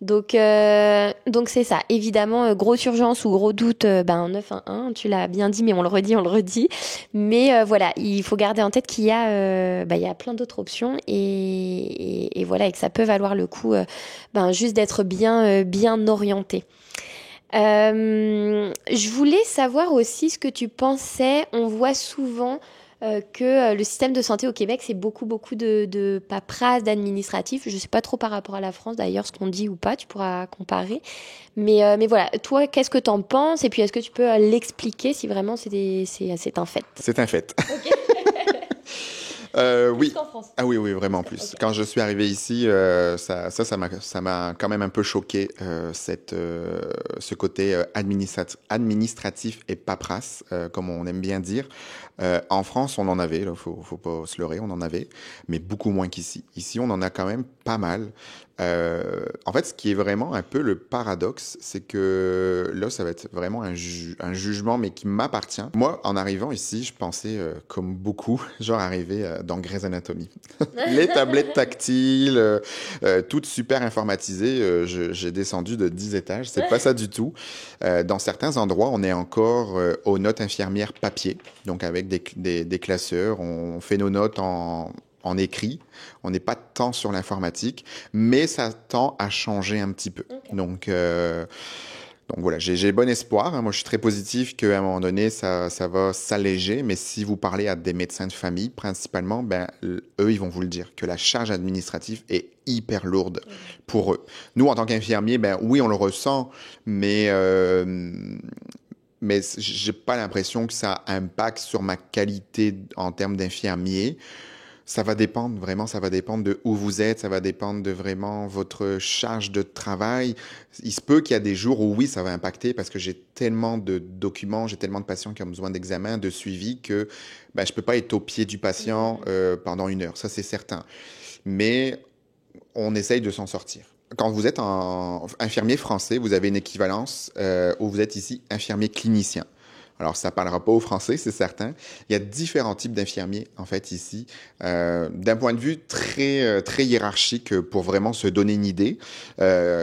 Donc c'est ça. Évidemment, grosse urgence ou gros doute, ben 911, tu l'as bien dit, mais on le redit, on le redit. Mais voilà, il faut garder en tête qu'il y a, il y a plein d'autres options et voilà, et que ça peut valoir le coup, ben juste d'être bien orienté. Je voulais savoir aussi ce que tu pensais. On voit souvent que le système de santé au Québec, c'est beaucoup de paperasse, d'administratif. Je ne sais pas trop par rapport à la France, d'ailleurs, ce qu'on dit ou pas, tu pourras comparer. Mais voilà, toi, qu'est-ce que tu en penses? Et puis, est-ce que tu peux l'expliquer si vraiment c'est un fait? C'est un fait. Ok. Plus Oui. qu'en France. Ah oui, oui, vraiment plus. Ok. Quand je suis arrivé ici, ça m'a quand même un peu choqué, ce côté administratif et paperasse, comme on aime bien dire. En France, on en avait, là, faut pas se leurrer, on en avait, mais beaucoup moins qu'ici. Ici, on en a quand même pas mal. En fait, ce qui est vraiment un peu le paradoxe, c'est que là, ça va être vraiment un jugement, mais qui m'appartient. Moi, en arrivant ici, je pensais, comme beaucoup, genre arriver dans Grey's Anatomy. Les tablettes tactiles, toutes super informatisées. J'ai descendu de 10 étages, c'est pas ça du tout. Dans certains endroits, on est encore aux notes infirmières papier, donc avec des classeurs. On fait nos notes en écrit. On n'est pas tant sur l'informatique, mais ça tend à changer un petit peu. Ok. Donc voilà, j'ai bon espoir, hein. Moi, je suis très positif qu'à un moment donné, ça va s'alléger. Mais si vous parlez à des médecins de famille, principalement, ben, eux, ils vont vous le dire, que la charge administrative est hyper lourde pour eux. Nous, en tant qu'infirmiers, ben oui, on le ressent, mais j'ai pas l'impression que ça impacte sur ma qualité en termes d'infirmier. Ça va dépendre, vraiment, ça va dépendre de où vous êtes, ça va dépendre de vraiment votre charge de travail. Il se peut qu'il y a des jours où oui, ça va impacter parce que j'ai tellement de documents, j'ai tellement de patients qui ont besoin d'examens, de suivi que ben, je peux pas être au pied du patient pendant 1 heure, ça c'est certain. Mais on essaye de s'en sortir. Quand vous êtes infirmier français, vous avez une équivalence où vous êtes ici infirmier clinicien. Alors, ça ne parlera pas au français, c'est certain. Il y a différents types d'infirmiers, en fait, ici, d'un point de vue très hiérarchique pour vraiment se donner une idée.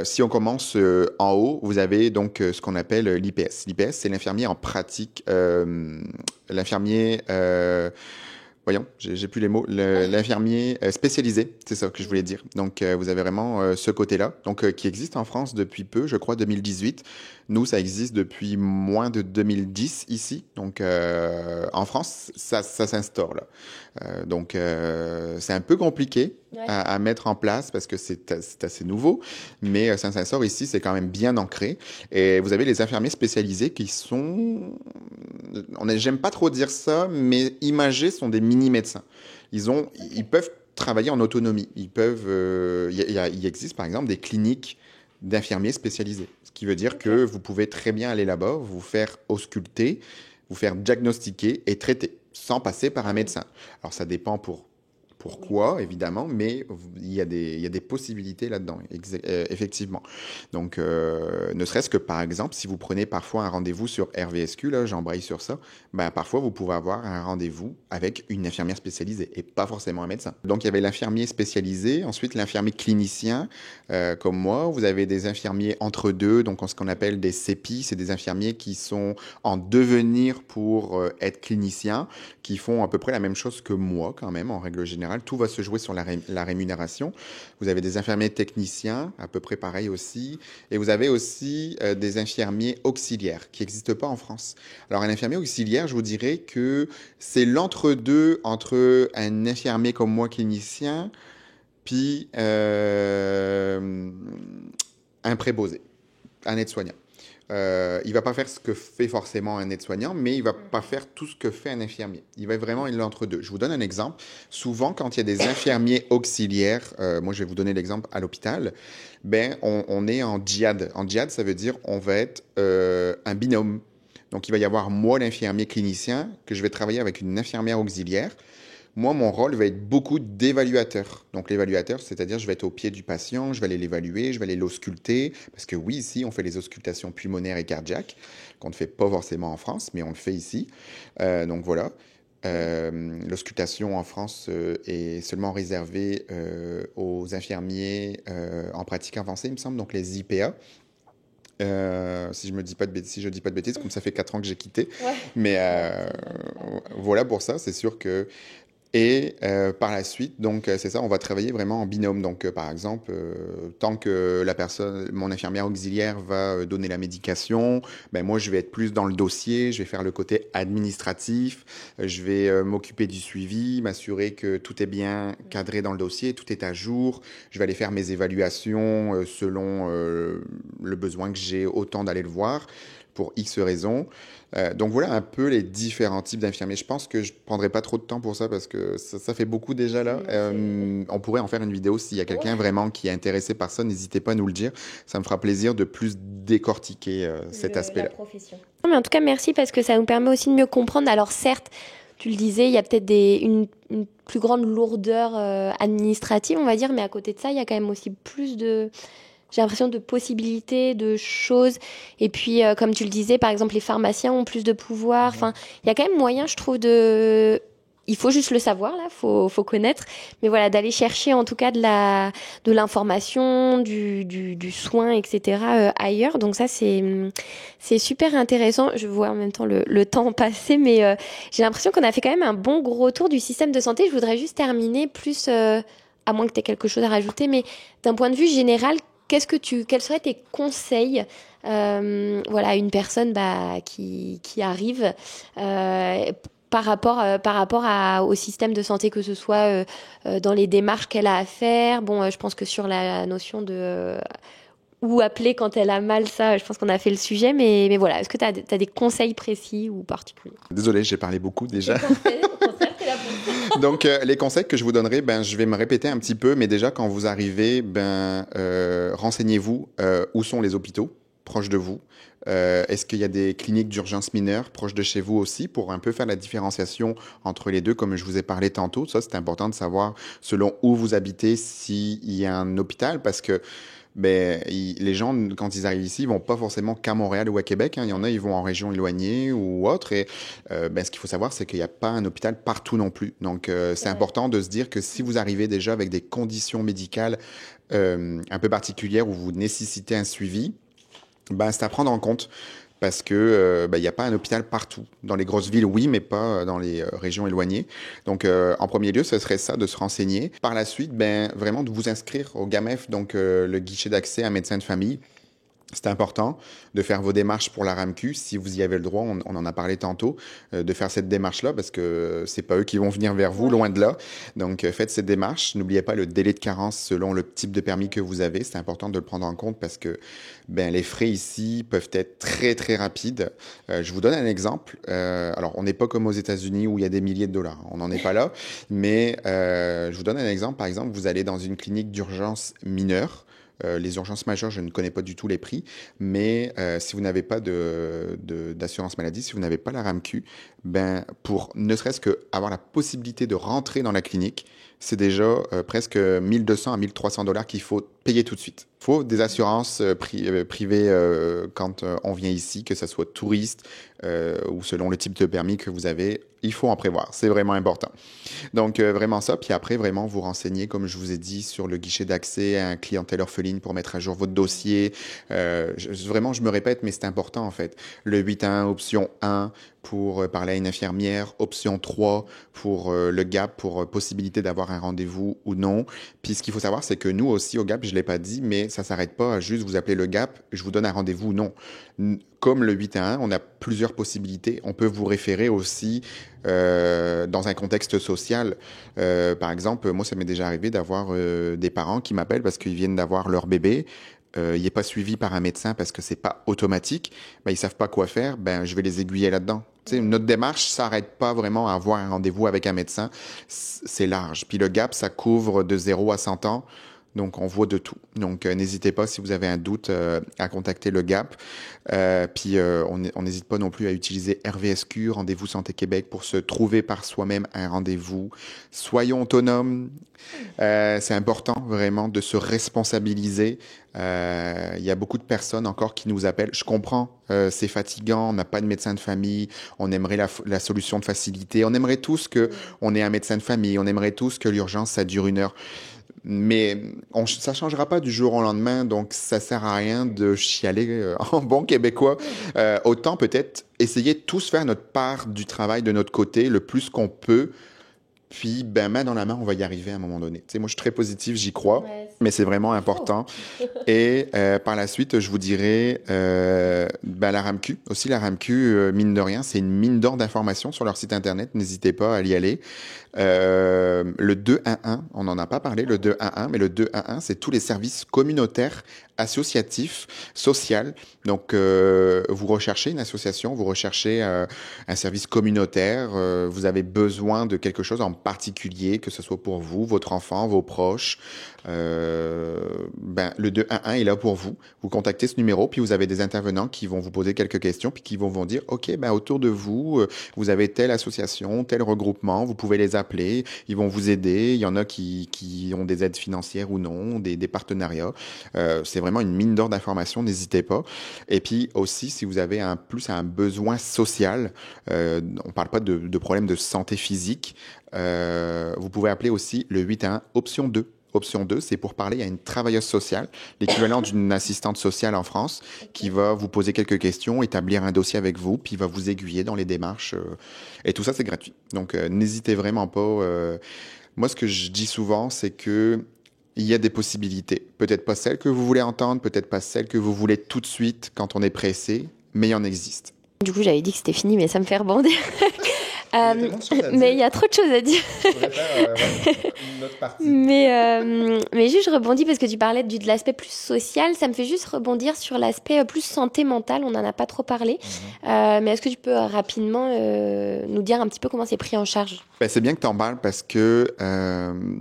Si on commence en haut, vous avez donc ce qu'on appelle l'IPS. L'IPS, c'est l'infirmier en pratique, l'infirmier... voyons, j'ai plus les mots. L'infirmier spécialisé, c'est ça que je voulais dire. Donc, vous avez vraiment ce côté-là, donc qui existe en France depuis peu, je crois 2018. Nous, ça existe depuis moins de 2010 ici. Donc, en France, ça s'instaure là. C'est un peu compliqué Ouais. à mettre en place parce que c'est assez nouveau, mais ça s'instaure ici, c'est quand même bien ancré. Et vous avez les infirmiers spécialisés qui sont, j'aime pas trop dire ça, mais imagés sont des mini-médecins. Ils peuvent travailler en autonomie. Ils peuvent, il existe par exemple des cliniques d'infirmiers spécialisés. Ce qui veut dire Ok. que vous pouvez très bien aller là-bas, vous faire ausculter, vous faire diagnostiquer et traiter, sans passer par un médecin. Alors ça dépend pourquoi, évidemment, mais il y a des possibilités là-dedans, effectivement. Donc, ne serait-ce que, par exemple, si vous prenez parfois un rendez-vous sur RVSQ, là, j'embraye sur ça, ben, parfois, vous pouvez avoir un rendez-vous avec une infirmière spécialisée et pas forcément un médecin. Donc, il y avait l'infirmier spécialisé, ensuite l'infirmier clinicien, comme moi. Vous avez des infirmiers entre deux, donc ce qu'on appelle des CEPI, c'est des infirmiers qui sont en devenir pour être cliniciens, qui font à peu près la même chose que moi, quand même, en règle générale, général, tout va se jouer sur la rémunération. Vous avez des infirmiers techniciens, à peu près pareil aussi, et vous avez aussi des infirmiers auxiliaires qui n'existent pas en France. Alors un infirmier auxiliaire, je vous dirais que c'est l'entre-deux entre un infirmier comme moi clinicien, puis un préposé, un aide-soignant. Il va pas faire ce que fait forcément un aide-soignant, mais il va pas faire tout ce que fait un infirmier. Il va vraiment être l'entre-deux. Je vous donne un exemple. Souvent, quand il y a des infirmiers auxiliaires, moi je vais vous donner l'exemple à l'hôpital, ben on est en djihad. En djihad, ça veut dire on va être un binôme. Donc il va y avoir moi, l'infirmier clinicien, que je vais travailler avec une infirmière auxiliaire. Moi, mon rôle va être beaucoup d'évaluateur. Donc, l'évaluateur, c'est-à-dire, je vais être au pied du patient, je vais aller l'évaluer, je vais aller l'ausculter. Parce que oui, ici, on fait les auscultations pulmonaires et cardiaques, qu'on ne fait pas forcément en France, mais on le fait ici. Donc, voilà. L'auscultation en France est seulement réservée aux infirmiers en pratique avancée, il me semble, donc les IPA. Si je me dis pas de bêtises, si je dis pas de bêtises, comme ça fait 4 ans que j'ai quitté. Ouais. Mais voilà pour ça, c'est sûr que et par la suite, donc c'est ça, on va travailler vraiment en binôme. Donc par exemple, tant que la personne, mon infirmière auxiliaire va donner la médication, ben moi je vais être plus dans le dossier, je vais faire le côté administratif, je vais m'occuper du suivi, m'assurer que tout est bien cadré dans le dossier, tout est à jour. Je vais aller faire mes évaluations selon le besoin que j'ai, autant d'aller le voir pour X raisons. Donc voilà un peu les différents types d'infirmiers. Je pense que je ne prendrai pas trop de temps pour ça parce que ça fait beaucoup déjà là. On pourrait en faire une vidéo s'il y a quelqu'un vraiment qui est intéressé par ça. N'hésitez pas à nous le dire. Ça me fera plaisir de plus décortiquer cet aspect-là. Non, mais en tout cas, merci parce que ça nous permet aussi de mieux comprendre. Alors certes, tu le disais, il y a peut-être une plus grande lourdeur administrative, on va dire, mais à côté de ça, il y a quand même aussi plus de... J'ai l'impression de possibilités, de choses. Et puis, comme tu le disais, par exemple, les pharmaciens ont plus de pouvoir. Enfin, il y a quand même moyen, je trouve, de... Il faut juste le savoir, là, faut connaître. Mais voilà, d'aller chercher, en tout cas, de l'information, du soin, etc., ailleurs. Donc ça, c'est super intéressant. Je vois en même temps le temps passer, mais j'ai l'impression qu'on a fait quand même un bon gros tour du système de santé. Je voudrais juste terminer plus, à moins que tu aies quelque chose à rajouter, mais d'un point de vue général, quels seraient tes conseils voilà, à une personne qui arrive par rapport au système de santé, que ce soit dans les démarches qu'elle a à faire. Bon, je pense que sur la notion de où appeler quand elle a mal, ça, je pense qu'on a fait le sujet, mais voilà, est-ce que tu as des conseils précis ou particuliers? Désolé, j'ai parlé beaucoup déjà. Au contraire, t'es là pour ça. Donc, les conseils que je vous donnerai, ben, je vais me répéter un petit peu, mais déjà, quand vous arrivez, ben, renseignez-vous où sont les hôpitaux proches de vous. Est-ce qu'il y a des cliniques d'urgence mineure proches de chez vous aussi pour un peu faire la différenciation entre les deux, comme je vous ai parlé tantôt. Ça, c'est important de savoir selon où vous habitez s'il y a un hôpital parce que ben, les gens, quand ils arrivent ici, ils vont pas forcément qu'à Montréal ou à Québec. Hein. Il y en a, ils vont en région éloignée ou autre. Et ben, ce qu'il faut savoir, c'est qu'il n'y a pas un hôpital partout non plus. Donc, c'est important de se dire que si vous arrivez déjà avec des conditions médicales un peu particulières où vous nécessitez un suivi, ben, c'est à prendre en compte. Parce que il n'y a pas un hôpital partout. Dans les grosses villes, oui, mais pas dans les régions éloignées. Donc, en premier lieu, ce serait ça, de se renseigner. Par la suite, ben, vraiment de vous inscrire au GAMEF, donc le guichet d'accès à médecin de famille. C'est important de faire vos démarches pour la RAMQ, si vous y avez le droit, on en a parlé tantôt, de faire cette démarche-là, parce que c'est pas eux qui vont venir vers vous, loin de là. Donc, faites cette démarche. N'oubliez pas le délai de carence selon le type de permis que vous avez. C'est important de le prendre en compte parce que ben, les frais ici peuvent être très, très rapides. Je vous donne un exemple. Alors, on n'est pas comme aux États-Unis où il y a des milliers de dollars. On n'en est pas là. Mais je vous donne un exemple. Par exemple, vous allez dans une clinique d'urgence mineure. Les urgences majeures, je ne connais pas du tout les prix, mais si vous n'avez pas d'assurance maladie, si vous n'avez pas la RAMQ, ben, pour ne serait-ce qu'avoir la possibilité de rentrer dans la clinique, c'est déjà presque 1200 à 1300 dollars qu'il faut payer tout de suite. Il faut des assurances privées quand on vient ici, que ce soit touriste ou selon le type de permis que vous avez. Il faut en prévoir, c'est vraiment important. Donc, vraiment ça. Puis après, vraiment vous renseigner, comme je vous ai dit, sur le guichet d'accès à un clientèle orpheline pour mettre à jour votre dossier. Vraiment, je me répète, mais c'est important en fait. Le 8-1, option 1, pour parler à une infirmière, option 3 pour le GAP, pour possibilité d'avoir un rendez-vous ou non. Puis ce qu'il faut savoir, c'est que nous aussi au GAP, je l'ai pas dit, mais ça s'arrête pas à juste vous appeler le GAP, je vous donne un rendez-vous ou non. Comme le 8-1, on a plusieurs possibilités. On peut vous référer aussi dans un contexte social. Par exemple, moi, ça m'est déjà arrivé d'avoir des parents qui m'appellent parce qu'ils viennent d'avoir leur bébé. Il n'est pas suivi par un médecin parce que c'est pas automatique. Ben, ils savent pas quoi faire. Ben, je vais les aiguiller là-dedans. Tu sais, notre démarche s'arrête pas vraiment à avoir un rendez-vous avec un médecin. C'est large. Puis le GAP, ça couvre de 0 à 100 ans. Donc, on voit de tout. Donc, n'hésitez pas si vous avez un doute à contacter le GAP. Puis, on n'hésite pas non plus à utiliser RVSQ, Rendez-vous Santé Québec, pour se trouver par soi-même un rendez-vous. Soyons autonomes. C'est important vraiment de se responsabiliser. Il y a beaucoup de personnes encore qui nous appellent. Je comprends, c'est fatigant, on n'a pas de médecin de famille, on aimerait la solution de facilité, on aimerait tous que on ait un médecin de famille, on aimerait tous que l'urgence, ça dure 1 heure. Mais ça changera pas du jour au lendemain, donc ça sert à rien de chialer en bon québécois. Autant peut-être essayer de tous faire notre part du travail de notre côté le plus qu'on peut. Puis, ben, main dans la main, on va y arriver à un moment donné. Tu sais, moi, je suis très positif, j'y crois, Ouais, mais c'est vraiment important. Et par la suite, je vous dirai ben, la RAMQ. Aussi, la RAMQ, mine de rien, c'est une mine d'or d'informations sur leur site Internet. N'hésitez pas à y aller. Le 211, on n'en a pas parlé, le 211, mais le 211, c'est tous les services communautaires, associatifs, sociaux. Donc, vous recherchez une association, vous recherchez un service communautaire, vous avez besoin de quelque chose en particulier, que ce soit pour vous, votre enfant, vos proches. Ben, le 211 est là pour vous. Vous contactez ce numéro, puis vous avez des intervenants qui vont vous poser quelques questions, puis qui vont vous dire, OK, ben, autour de vous, vous avez telle association, tel regroupement, vous pouvez les appeler, ils vont vous aider. Il y en a qui ont des aides financières ou non, des partenariats. C'est vraiment une mine d'or d'informations, n'hésitez pas. Et puis aussi, si vous avez plus un besoin social, on parle pas de problème de santé physique, vous pouvez appeler aussi le 811 option 2. Option 2, c'est pour parler à une travailleuse sociale, l'équivalent d'une assistante sociale en France, qui va vous poser quelques questions, établir un dossier avec vous, puis va vous aiguiller dans les démarches. Et tout ça, c'est gratuit. Donc, n'hésitez vraiment pas. Moi, ce que je dis souvent, c'est que il y a des possibilités. Peut-être pas celles que vous voulez entendre, peut-être pas celles que vous voulez tout de suite quand on est pressé, mais il en existe. Du coup, j'avais dit que c'était fini, mais ça me fait rebondir. Mais il y a trop de choses à dire. Une autre partie. Mais juste, je rebondis parce que tu parlais de l'aspect plus social. Ça me fait juste rebondir sur l'aspect plus santé mentale. On n'en a pas trop parlé. Mais est-ce que tu peux rapidement nous dire un petit peu comment c'est pris en charge? Ben, c'est bien que tu en parles parce que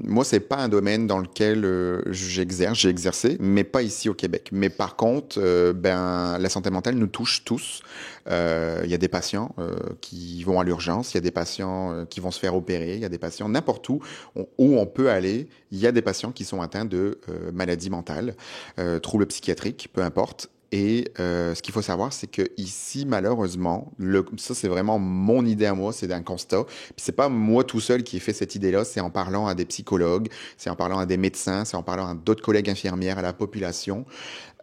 moi, c'est pas un domaine dans lequel j'exerce. J'ai exercé, mais pas ici au Québec. Mais par contre, ben, la santé mentale nous touche tous. Il y a des patients qui vont à l'urgence, il y a des patients qui vont se faire opérer, il y a des patients n'importe où on peut aller. Il y a des patients qui sont atteints de maladies mentales, troubles psychiatriques, peu importe. Et ce qu'il faut savoir, c'est que ici, malheureusement, ça c'est vraiment mon idée à moi, c'est un constat. Puis c'est pas moi tout seul qui ai fait cette idée-là, c'est en parlant à des psychologues, c'est en parlant à des médecins, c'est en parlant à d'autres collègues infirmières, à la population.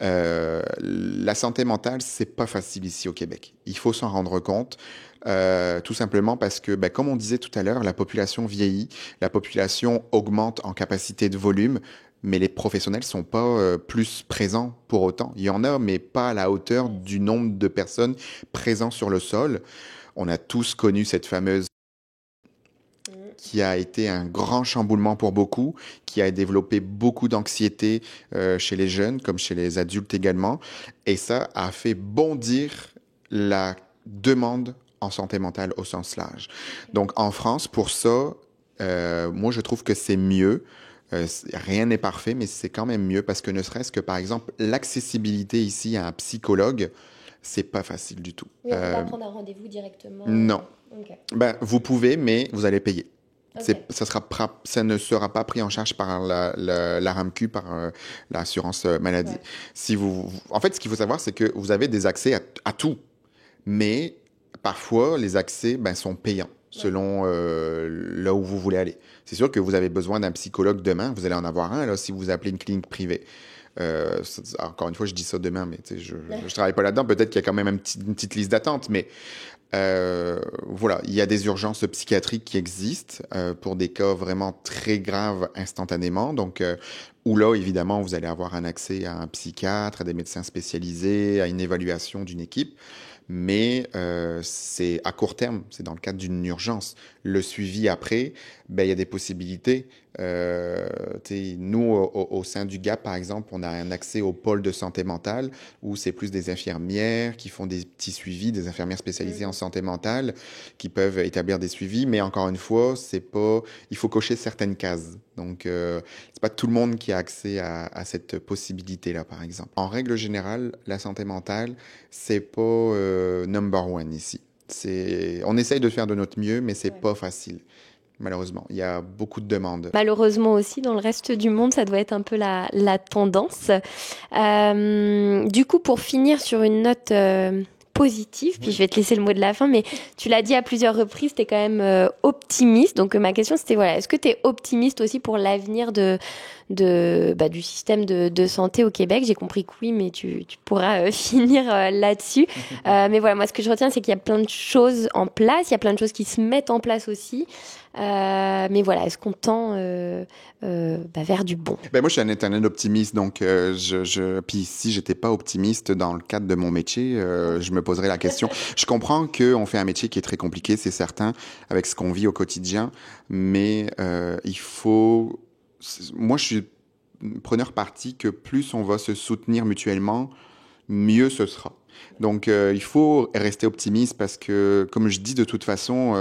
La santé mentale, c'est pas facile ici au Québec. Il faut s'en rendre compte. Tout simplement parce que, ben, comme on disait tout à l'heure, la population vieillit, la population augmente en capacité de volume, mais les professionnels sont pas plus présents pour autant. Il y en a, mais pas à la hauteur du nombre de personnes présentes sur le sol. On a tous connu cette fameuse qui a été un grand chamboulement pour beaucoup, qui a développé beaucoup d'anxiété chez les jeunes comme chez les adultes également. Et ça a fait bondir la demande en santé mentale au sens large. Donc en France, pour ça, moi je trouve que c'est mieux. Rien n'est parfait, mais c'est quand même mieux parce que ne serait-ce que, par exemple, l'accessibilité ici à un psychologue, c'est pas facile du tout. Oui, on ne peut pas prendre un rendez-vous directement. Non. Okay. Ben, vous pouvez, mais vous allez payer. Okay. Ça ne sera pas pris en charge par la RAMQ, par l'assurance maladie. Ouais. En fait, ce qu'il faut savoir, c'est que vous avez des accès à tout, mais parfois, les accès sont payants selon là où vous voulez aller. C'est sûr que vous avez besoin d'un psychologue demain, vous allez en avoir un là, si vous appelez une clinique privée. Encore une fois, je dis ça demain, mais je travaille pas là-dedans. Peut-être qu'il y a quand même une petite liste d'attente, mais Voilà, il y a des urgences psychiatriques qui existent pour des cas vraiment très graves instantanément. Donc, où là, évidemment, vous allez avoir un accès à un psychiatre, à des médecins spécialisés, à une évaluation d'une équipe. Mais c'est à court terme, c'est dans le cadre d'une urgence. Le suivi après, ben, il y a des possibilités. Nous, au sein du GAP, par exemple, on a un accès au pôle de santé mentale où c'est plus des infirmières qui font des petits suivis, des infirmières spécialisées en santé mentale qui peuvent établir des suivis. Mais encore une fois, c'est pas, il faut cocher certaines cases. Donc, c'est pas tout le monde qui a accès à cette possibilité-là, par exemple. En règle générale, la santé mentale, c'est pas number one ici. On essaye de faire de notre mieux, mais c'est pas facile. Malheureusement, il y a beaucoup de demandes. Malheureusement aussi, dans le reste du monde, ça doit être un peu la tendance. Du coup, pour finir sur une note positive, puis je vais te laisser le mot de la fin, mais tu l'as dit à plusieurs reprises, tu es quand même optimiste. Donc ma question, c'était, voilà, est-ce que tu es optimiste aussi pour l'avenir du système de santé au Québec? J'ai compris que oui, mais tu pourras finir là-dessus. Mais voilà, moi, ce que je retiens, c'est qu'il y a plein de choses en place, il y a plein de choses qui se mettent en place aussi. Mais voilà, est-ce qu'on tend vers du bon? Ben moi, je suis un éternel optimiste, donc puis si j'étais pas optimiste dans le cadre de mon métier, je me poserais la question. Je comprends qu'on fait un métier qui est très compliqué, c'est certain, avec ce qu'on vit au quotidien, mais moi, je suis preneur parti que plus on va se soutenir mutuellement, mieux ce sera. Donc, il faut rester optimiste parce que, comme je dis de toute façon,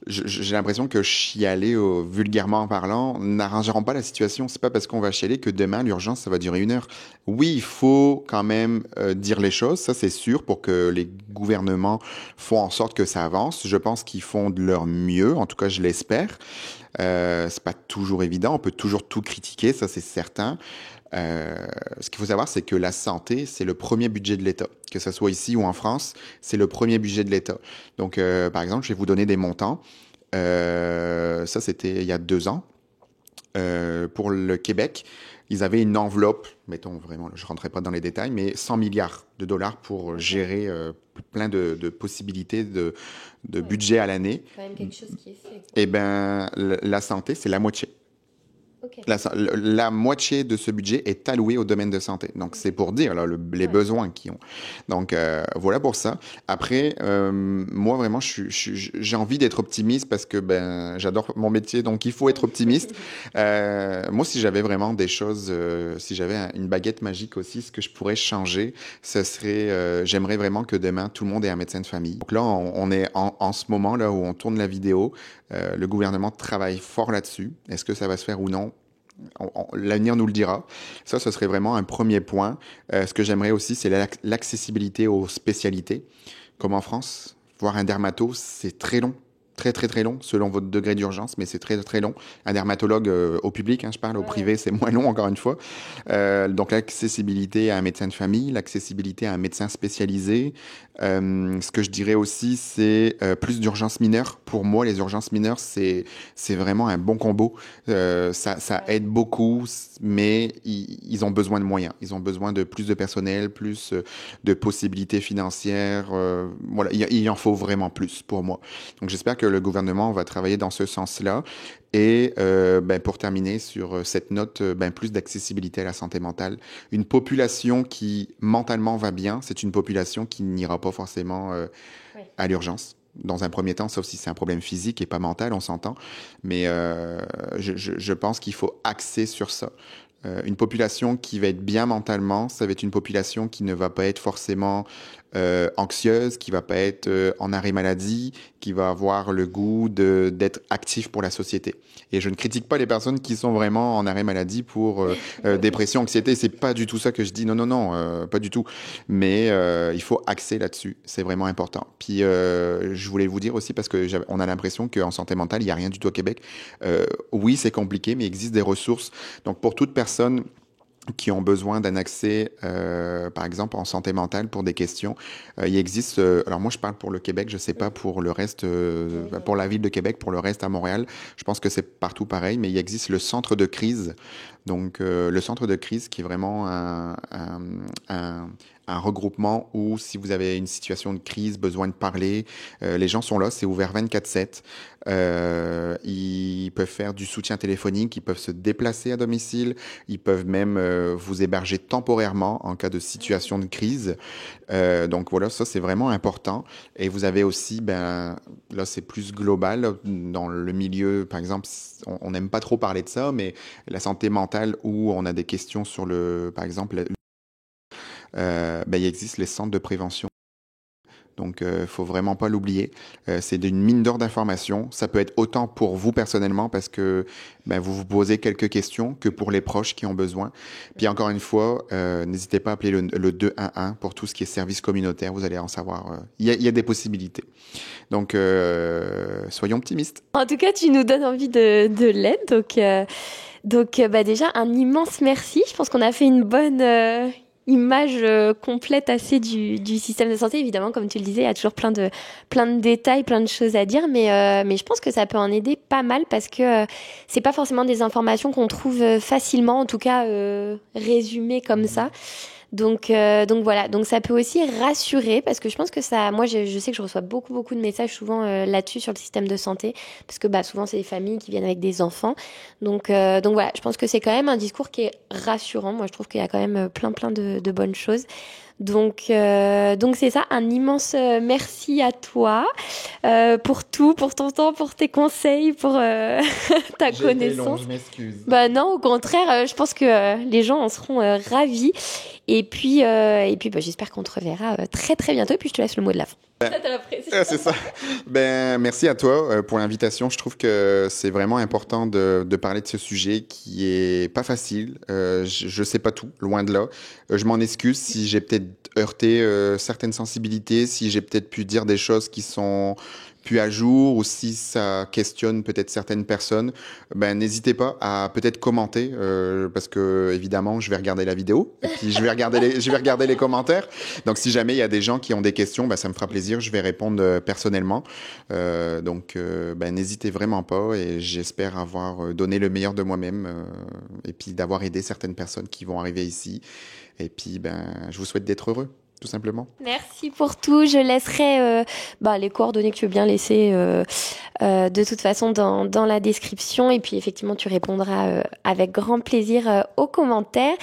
j'ai l'impression que chialer, vulgairement parlant, n'arrangeront pas la situation. C'est pas parce qu'on va chialer que demain, l'urgence, ça va durer 1 heure. Oui, il faut quand même dire les choses, ça c'est sûr, pour que les gouvernements font en sorte que ça avance. Je pense qu'ils font de leur mieux, en tout cas je l'espère. C'est pas toujours évident, on peut toujours tout critiquer, ça c'est certain. Ce qu'il faut savoir, c'est que la santé, c'est le premier budget de l'État. Que ce soit ici ou en France, c'est le premier budget de l'État. Donc, par exemple, je vais vous donner des montants. Ça, c'était il y a 2 ans. Pour le Québec, ils avaient une enveloppe, mettons vraiment, je ne rentrerai pas dans les détails, mais 100 milliards de dollars pour gérer plein de possibilités de budget à l'année. C'est quand même quelque chose qui est fait. Eh bien, la santé, c'est la moitié. Okay. La moitié de ce budget est alloué au domaine de santé. Donc, c'est pour dire là, les besoins qu'ils ont. Donc, voilà pour ça. Après, moi, vraiment, j'ai envie d'être optimiste parce que j'adore mon métier, donc il faut être optimiste. Moi, si j'avais vraiment des choses, si j'avais une baguette magique aussi, ce que je pourrais changer, ce serait, j'aimerais vraiment que demain, tout le monde ait un médecin de famille. Donc là, on est en ce moment là où on tourne la vidéo. Le gouvernement travaille fort là-dessus. Est-ce que ça va se faire ou non? L'avenir nous le dira. Ça, ce serait vraiment un premier point. Ce que j'aimerais aussi, c'est l'accessibilité aux spécialités. Comme en France, voir un dermato, c'est très long. Très, très, très long, selon votre degré d'urgence, mais c'est très, très long. Un dermatologue au public, je parle, au privé, c'est moins long, encore une fois. Donc, l'accessibilité à un médecin de famille, l'accessibilité à un médecin spécialisé. Ce que je dirais aussi, c'est plus d'urgences mineures. Pour moi, les urgences mineures, c'est vraiment un bon combo. Ça aide beaucoup, mais ils ont besoin de moyens. Ils ont besoin de plus de personnel, plus de possibilités financières. Voilà, il en faut vraiment plus pour moi. Donc, j'espère que le gouvernement va travailler dans ce sens-là. Et pour terminer sur cette note, plus d'accessibilité à la santé mentale. Une population qui mentalement va bien, c'est une population qui n'ira pas forcément à l'urgence. Dans un premier temps, sauf si c'est un problème physique et pas mental, on s'entend. Mais je pense qu'il faut axer sur ça. Une population qui va être bien mentalement, ça va être une population qui ne va pas être forcément anxieuse, qui va pas être en arrêt maladie, qui va avoir le goût d'être actif pour la société. Et je ne critique pas les personnes qui sont vraiment en arrêt maladie pour dépression, anxiété. C'est pas du tout ça que je dis. Non, pas du tout. Mais il faut axer là-dessus. C'est vraiment important. Puis je voulais vous dire aussi parce que on a l'impression qu'en santé mentale il y a rien du tout au Québec. Oui, c'est compliqué, mais il existe des ressources. Donc pour toute personne qui ont besoin d'un accès, par exemple, en santé mentale pour des questions. Il existe, alors moi je parle pour le Québec, je ne sais pas pour le reste, pour la ville de Québec, pour le reste à Montréal, je pense que c'est partout pareil, mais il existe le centre de crise. Donc le centre de crise qui est vraiment un un regroupement où si vous avez une situation de crise, besoin de parler, les gens sont là, c'est ouvert 24/7. Ils peuvent faire du soutien téléphonique, ils peuvent se déplacer à domicile, ils peuvent même vous héberger temporairement en cas de situation de crise. Donc voilà, ça c'est vraiment important. Et vous avez aussi, ben là c'est plus global dans le milieu, par exemple, on n'aime pas trop parler de ça, mais la santé mentale où on a des questions sur le, par exemple, ben, il existe les centres de prévention. Donc, faut vraiment pas l'oublier. C'est d'une mine d'or d'informations. Ça peut être autant pour vous personnellement parce que ben, vous vous posez quelques questions que pour les proches qui ont besoin. Puis encore une fois, n'hésitez pas à appeler le 211 pour tout ce qui est service communautaire. Vous allez en savoir. Il y a des possibilités. Donc, soyons optimistes. En tout cas, tu nous donnes envie de l'aide. Donc, bah déjà, un immense merci. Je pense qu'on a fait une bonne image complète assez du système de santé. Évidemment, comme tu le disais, il y a toujours plein de détails, plein de choses à dire, mais je pense que ça peut en aider pas mal parce que c'est pas forcément des informations qu'on trouve facilement, en tout cas résumées comme ça. Donc voilà, donc ça peut aussi rassurer parce que je pense que ça, moi je sais que je reçois beaucoup de messages souvent là-dessus sur le système de santé parce que bah souvent c'est des familles qui viennent avec des enfants. Donc voilà, je pense que c'est quand même un discours qui est rassurant. Moi je trouve qu'il y a quand même plein de bonnes choses. Donc c'est ça, un immense merci à toi pour tout, pour ton temps, pour tes conseils, pour ta J'ai été long, connaissance. je m'excuse. Bah non, au contraire, je pense que les gens en seront ravis. Et puis bah, j'espère qu'on te reverra très bientôt. Et puis je te laisse le mot de la fin. Ça, t'as l'apprécié. C'est ça. Ben, merci à toi pour l'invitation. Je trouve que c'est vraiment important de parler de ce sujet qui est pas facile. Je sais pas tout, loin de là. Je m'en excuse si j'ai peut-être heurté certaines sensibilités, si j'ai peut-être pu dire des choses qui sont plus à jour ou si ça questionne peut-être certaines personnes. Ben, n'hésitez pas à peut-être commenter parce que évidemment, je vais regarder la vidéo et puis je vais regarder les commentaires. Donc, si jamais il y a des gens qui ont des questions, ben, ça me fera plaisir. Je vais répondre personnellement. Donc, ben, n'hésitez vraiment pas et j'espère avoir donné le meilleur de moi-même et puis d'avoir aidé certaines personnes qui vont arriver ici. Et puis, ben, je vous souhaite d'être heureux, tout simplement. Merci pour tout. Je laisserai les coordonnées que tu veux bien laisser de toute façon dans la description. Et puis effectivement, tu répondras avec grand plaisir aux commentaires.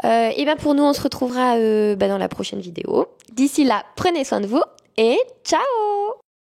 Et ben pour nous, on se retrouvera dans la prochaine vidéo. D'ici là, prenez soin de vous et ciao!